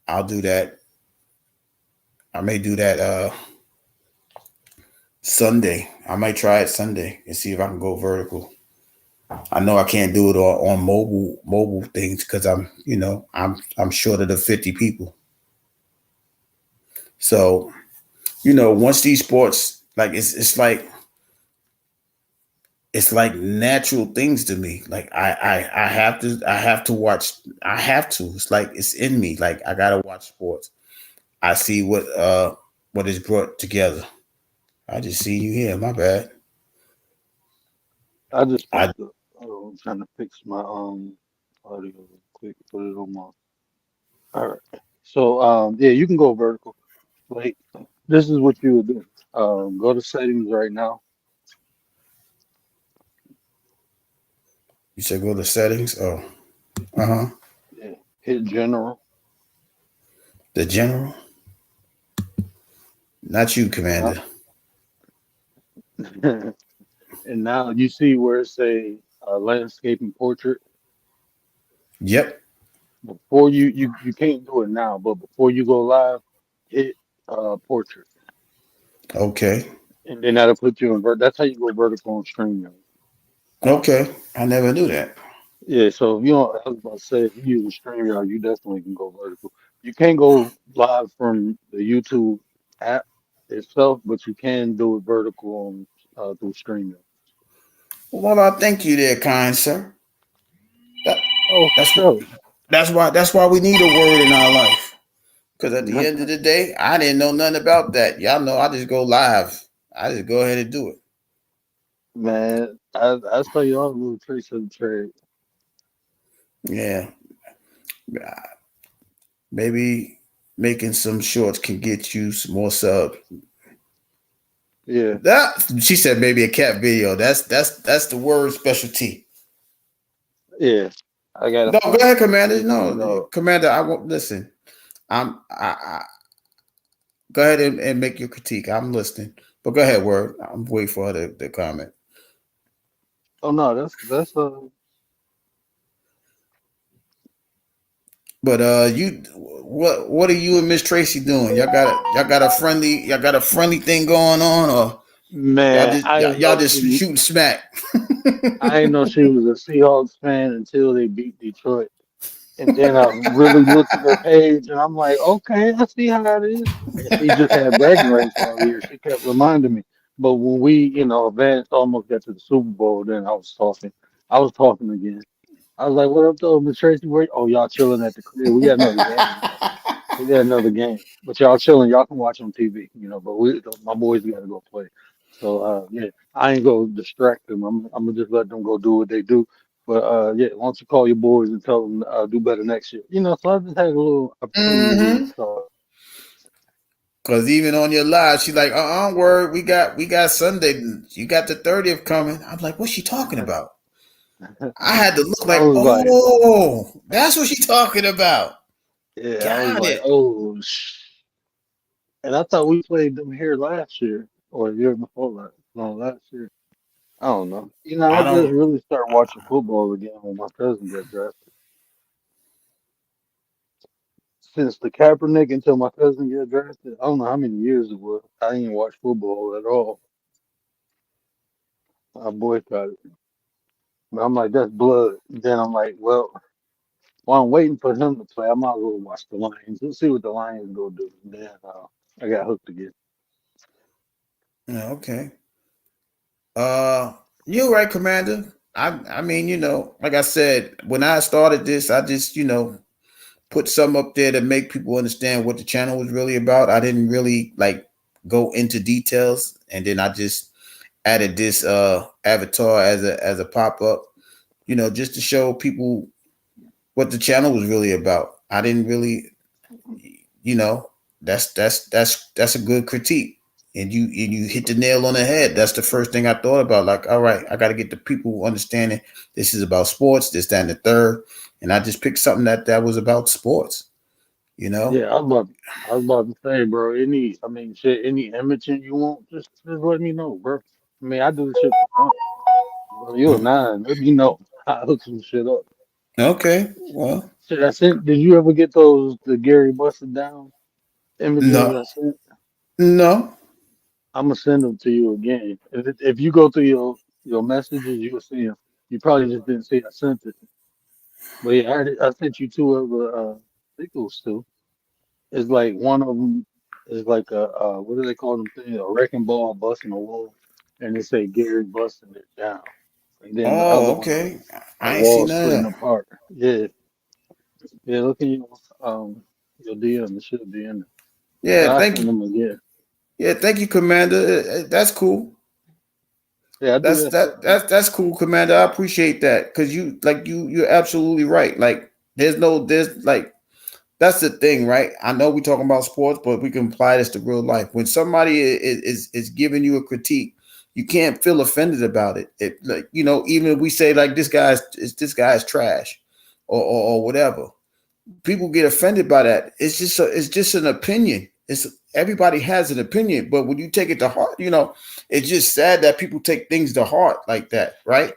I'll do that. I may do that Sunday. I might try it Sunday and see if I can go vertical. I know I can't do it on mobile things because I'm short of the 50 people. So once these sports like it's like natural things to me. Like I have to watch. I have to. It's like it's in me. Like I gotta watch sports. I see what is brought together. I just see you here. My bad. I just I popped up. I'm trying to fix my audio real quick. Put it on my. All right. So yeah, you can go vertical. Like this is what you would do. Go to settings right now. You said go to settings. Oh, uh-huh. Yeah. Hit general. The general. Not you, And now, Commander. and now you see where it say landscape and portrait. Yep. Before you can't do it now, but before you go live, hit portrait, Okay. and then that'll put you in That's how you go vertical on StreamYard. Okay. I never knew that. Yeah, so if you don't, I was about to say, if you use a StreamYard, you definitely can go vertical. You can't go live from the YouTube app itself, but you can do it vertical on through StreamYard. Well, I thank you there, kind sir. That, Oh, for that's sure. that's why we need a word in our life. Because at the end of the day, I didn't know nothing about that. Y'all know I just go live. I just go ahead and do it. Man, I saw you all little tricks of the trade. Yeah. Maybe making some shorts can get you some more subs. Yeah, That she said maybe a cat video. That's the word specialty. yeah. I gotta No, go find ahead, something to Commander. fix my No, dog. Commander, I won't listen. I go ahead and make your critique. I'm listening. But go ahead, word. I'm waiting for her to comment. Oh no, that's But you what are you and Miss Tracy doing? Y'all got a friendly thing going on, or y'all man. just y'all just shooting smack? I didn't know she was a Seahawks fan until they beat Detroit. And then I really looked at her page and I'm like, okay, I see how it is. And she just had bragging rights all year. She kept reminding me. But when we, advanced, almost got to the Super Bowl, then I was talking. I was talking again. I was like, what up, though, Miss Tracy? Oh, y'all chilling at the crib. We got another game tomorrow. We got another game. But y'all chilling. Y'all can watch on TV, but my boys got to go play. So, yeah, I ain't going to distract them. I'm going to just let them go do what they do. But yeah, why don't you call your boys and tell them do better next year? So I just had a little opportunity to Mm-hmm. talk. Cause even on your live, she's like, word, we got Sunday. You got the 30th coming. I'm like, what's she talking about? I had to look I like, was like, oh, that's what she's talking about. yeah, I was Got like, it. oh, and I thought we played them here last year or the year before last. No, last year. I don't know. I I just don't. really started watching football again when my cousin got drafted. Since the Kaepernick until my cousin got drafted, I don't know how many years it was. I didn't watch football at all. I boycotted. But I'm like, that's blood. Then I'm like, well, while I'm waiting for him to play, I might as well watch the Lions. Let's see what the Lions go do. Then I got hooked again. Yeah, okay. You're right, Commander. I mean, like I said, when I started this, I just, put some up there to make people understand what the channel was really about. I didn't really like go into details, and then I just added this avatar as a pop-up, just to show people what the channel was really about. I didn't really, you know, that's a good critique. And you hit the nail on the head. That's the first thing I thought about. Like, all right, I got to get the people understanding this is about sports, this, that, and the third. And I just picked something that was about sports. Yeah, I was about to say, bro. I mean, shit, any imaging you want, just let me know, bro. I mean, I do this shit for fun. Bro, you're a nine. Let me know. I hook some shit up. Okay, well, Shit, I sent. Did you ever get the Gary busted down images no, I sent? no. I'm gonna send them to you again. If you go through your messages, you'll see them. You probably just didn't see I sent it. But yeah, I sent you two of the I think it was two. It's like one of them is like a what do they call them thing? A wrecking ball busting a wall, and they say Gary busting it down. And then the other Oh, one is okay. a I ain't wall seen none of splitting that. apart. Yeah, yeah. Look in your DM. It should be in there. Yeah, I'll thank send you. them again. Yeah, thank you, Commander. That's cool. Yeah, I do That's that shit. that that's cool, Commander. I appreciate that because you're absolutely right. Like, there's like that's the thing, right? I know we're talking about sports, but we can apply this to real life. When somebody is giving you a critique, you can't feel offended about it. It like even if we say like this guy's trash, or whatever, people get offended by that. It's just an opinion. It's Everybody has an opinion, but when you take it to heart, it's just sad that people take things to heart like that, right?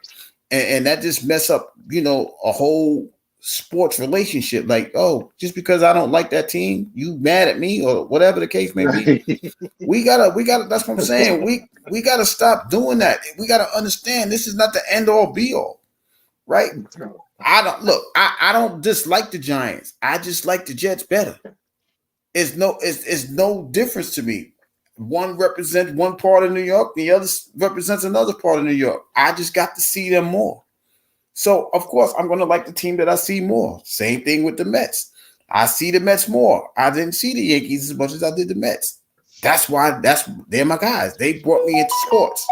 And that just mess up, a whole sports relationship. Like, oh, just because I don't like that team, you mad at me or whatever the case may be. Right. We gotta. That's what I'm saying. We gotta stop doing that. We gotta understand this is not the end all be all, right? I don't dislike the Giants. I just like the Jets better. It's no difference to me. One represents one part of New York, the other represents another part of New York. I just got to see them more. So of course I'm gonna like the team that I see more. Same thing with the Mets. I see the Mets more. I didn't see the Yankees as much as I did the Mets. They're my guys. They brought me into sports.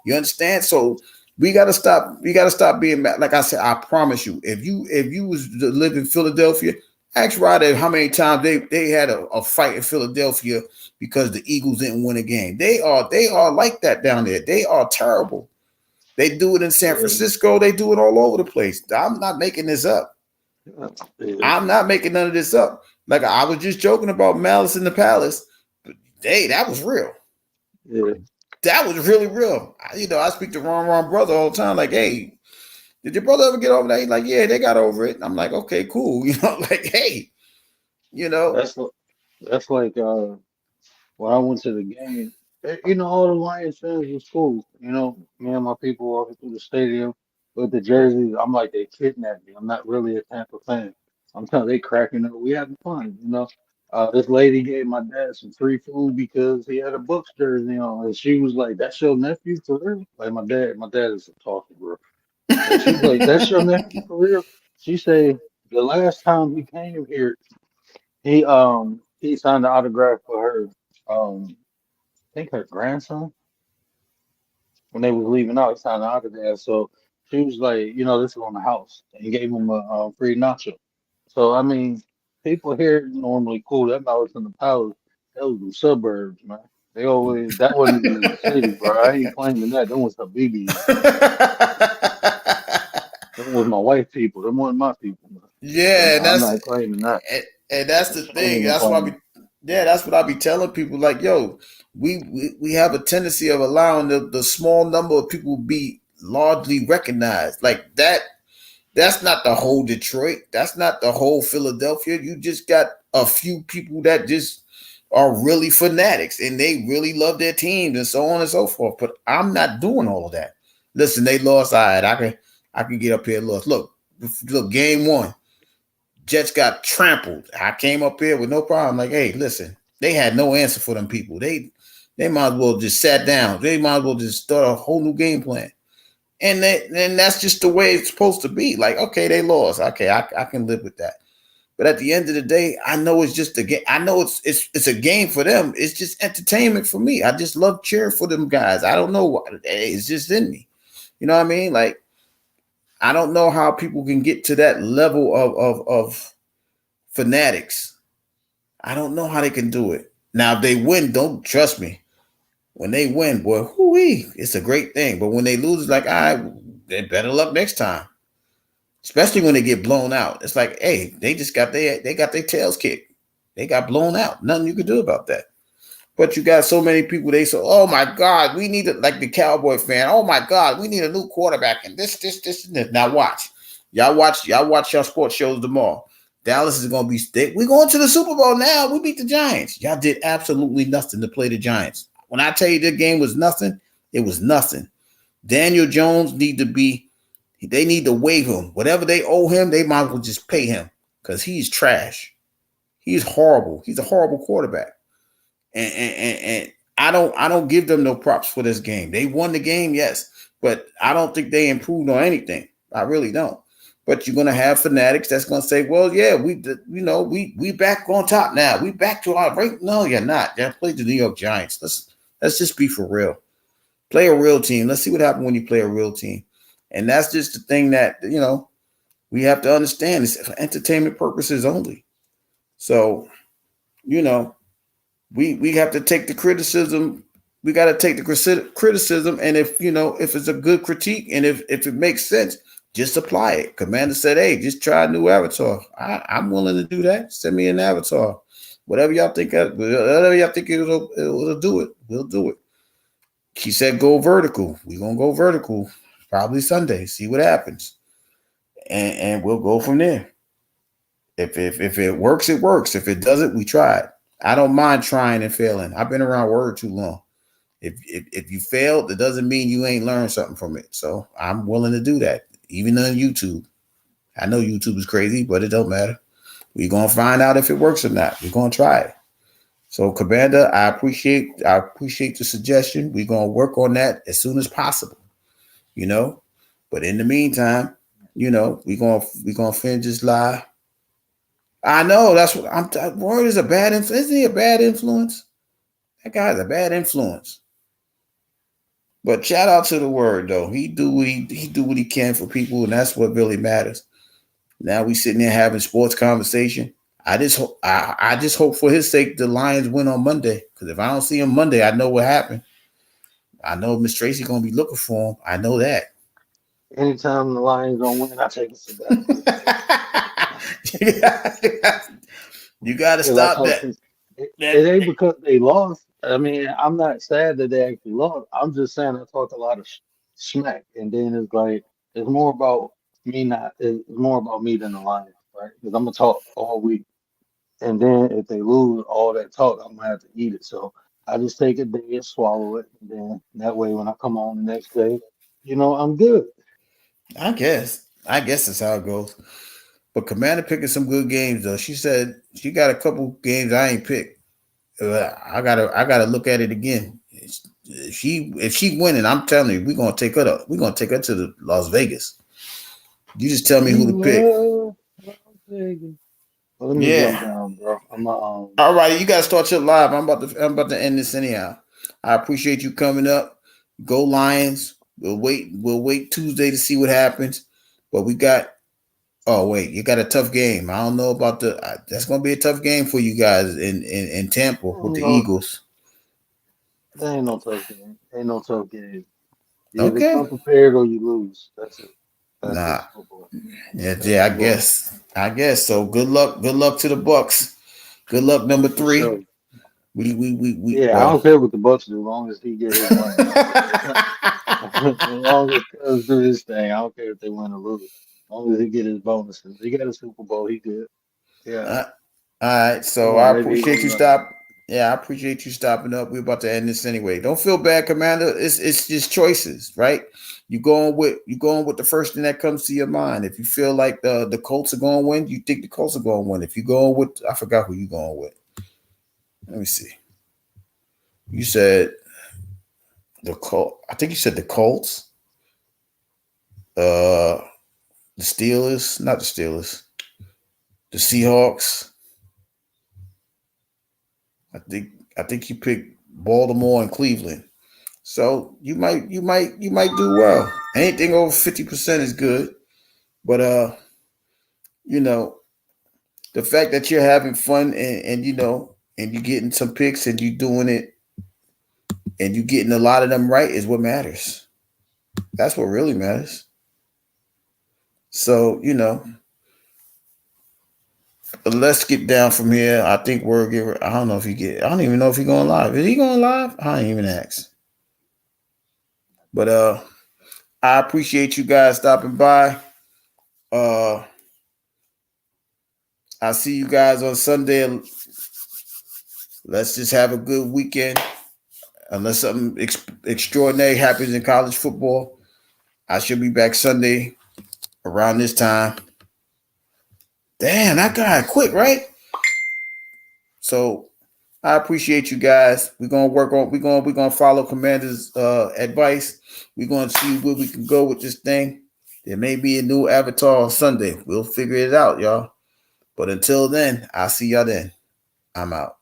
You understand? So we gotta stop. We gotta stop being mad. Like I said, I promise you, if you was to live in Philadelphia, ask Ryder how many times they had a fight in Philadelphia because the Eagles didn't win a game. They are like that down there. They are terrible. They do it in San Francisco. They do it all over the place. I'm not making this up. Yeah, I'm not making none of this up. Like I was just joking about Malice in the Palace. But hey, that was real. yeah. That was really real. I speak to Ron brother all the time. Like, hey, did your brother ever get over that? He's like, yeah, they got over it. I'm like, okay, cool. Like, hey, you know, That's that's like when I went to the game. All the Lions fans was cool. Me and my people walking through the stadium with the jerseys. I'm like, they kidnapped me. I'm not really a Tampa fan. I'm telling they cracking up. We having fun. This lady gave my dad some free food because he had a Bucks jersey on, and she was like, "That's your nephew for real?" Like my dad is a talker, bro. And she was like, "That's your nephew for real?" She said the last time he came here, he signed the autograph for her. I think her grandson when they was leaving out, he signed the autograph. So she was like, this is on the house, and gave him a free nacho. So I mean, people here normally cool. That was in the palace. That was the suburbs, man. They always that wasn't even in the city, bro. I ain't claiming that. Them was Habibis. Them was my white people. Them wasn't my people. Man. So yeah, no, and I'm that's not claiming that. and that's the That's shame thing. to That's what I claim. be. Yeah, that's what I be telling people. Like, yo, we have a tendency of allowing the small number of people be largely recognized. Like that. That's not the whole Detroit. That's not the whole Philadelphia. You just got a few people that just are really fanatics and they really love their teams and so on and so forth. But I'm not doing all of that. Listen, they lost. All right, I can get up here. Look, game one. Jets got trampled. I came up here with no problem. Like, hey, listen, they had no answer for them people. They might as well just sat down. They might as well just start a whole new game plan. And that's just the way it's supposed to be. Like, okay, they lost. Okay, I can live with that. But at the end of the day, I know it's just a game. I know it's a game for them. It's just entertainment for me. I just love cheering for them guys. I don't know why. It's just in me. You know what I mean? Like, I don't know how people can get to that level of fanatics. I don't know how they can do it. Now, if they win, don't trust me. When they win, boy, hoo-wee, it's a great thing. But when they lose, it's like, all right, they better luck next time. Especially when they get blown out. It's like, hey, they got their tails kicked. They got blown out. Nothing you can do about that. But you got so many people, they say, oh my God, we need it, like the Cowboy fan. Oh my God, we need a new quarterback. And this, and this. Now watch. Y'all watch your sports shows tomorrow. Dallas is gonna be we're going to the Super Bowl now. We beat the Giants. Y'all did absolutely nothing to play the Giants. When I tell you the game was nothing, it was nothing. Daniel Jones they need to waive him. Whatever they owe him, they might as well just pay him because he's trash. He's horrible. He's a horrible quarterback. And I don't give them no props for this game. They won the game, yes, but I don't think they improved on anything. I really don't. But you're gonna have fanatics that's gonna say, "Well, yeah, we back on top now. We back to our rank." No, you're not. You played the New York Giants. Let's just be for real. Play a real team. Let's see what happens when you play a real team. And that's just the thing that we have to understand. It's for entertainment purposes only. So, we have to take the criticism. We got to take the criticism, and if it's a good critique, and if it makes sense, just apply it. Commander said, "Hey, just try a new avatar." I'm willing to do that. Send me an avatar. Whatever y'all think it'll do it. We'll do it. He said, "Go vertical." We're gonna go vertical probably Sunday. See what happens, and we'll go from there. If it works, it works. If it doesn't, we try it. I don't mind trying and failing. I've been around word too long. If you failed, it doesn't mean you ain't learned something from it. So I'm willing to do that, even on YouTube. I know YouTube is crazy, but it don't matter. We're gonna find out if it works or not. We're gonna try it. So, Commander, I appreciate the suggestion. We're gonna work on that as soon as possible. But in the meantime, we're gonna finish this live. I know that's what Word is a bad influence. Isn't he a bad influence? That guy's a bad influence. But shout out to the Word though. He do what he can for people, and that's what really matters. Now we sitting there having sports conversation. I just hope for his sake the Lions win on Monday. Because if I don't see him Monday, I know what happened. I know Miss Tracy gonna be looking for him. I know that. Anytime the Lions don't win, I take a sabbatical. You got to stop that. It ain't because they lost. I mean, I'm not sad that they actually lost. I'm just saying I talked a lot of smack, and then it's like it's more about me it's more about me than the Lions, right? Because I'm gonna talk all week, and then if they lose all that talk, I'm gonna have to eat it. So I just take a day and swallow it, and then that way when I come on the next day, I'm good. I guess that's how it goes. But Commander picking some good games though. She said she got a couple games I ain't picked. I gotta look at it again. If she winning, I'm telling you, we're gonna take her to the Las Vegas. You just tell me who to pick. Well, let me jump down, bro. All right, you gotta start your live. I'm about to end this anyhow. I appreciate you coming up. Go Lions. We'll wait Tuesday to see what happens. But we got. Oh wait, you got a tough game. I don't know about that's going to be a tough game for you guys in Tampa with the Eagles. There ain't no tough game. Ain't no tough game. You okay. either come prepared or you lose. That's it. Yeah. I guess so. Good luck to the Bucks. Good luck, number 3. Sure. I don't care what the Bucks do, as long as he gets his money. As long as Cubs do his thing, I don't care if they win or lose. As long as he get his bonuses. He got a Super Bowl, he good. Yeah. All right. So I appreciate you stop. Yeah, I appreciate you stopping up. We're about to end this anyway. Don't feel bad, Commander. It's just choices, right? You going with the first thing that comes to your mind. If you feel like the Colts are going to win, you think the Colts are going to win. If you going with, I forgot who you going with. Let me see. You said the Colt. I think you said the Colts. The Steelers, not the Steelers. The Seahawks. I think you picked Baltimore and Cleveland. So you might do well. Anything over 50% is good. But you know, the fact that you're having fun and and you're getting some picks and you're doing it and you're getting a lot of them right is what matters. That's what really matters. So, let's get down from here. I think I don't know if I don't even know if he's going live. Is he going live? I didn't even ask. But I appreciate you guys stopping by. I'll see you guys on Sunday. Let's just have a good weekend. Unless something extraordinary happens in college football, I should be back Sunday around this time. Damn, that guy quick, right? So I appreciate you guys. We're gonna follow Commander's advice. We're gonna see where we can go with this thing. There may be a new avatar on Sunday. We'll figure it out, y'all. But until then, I'll see y'all then. I'm out.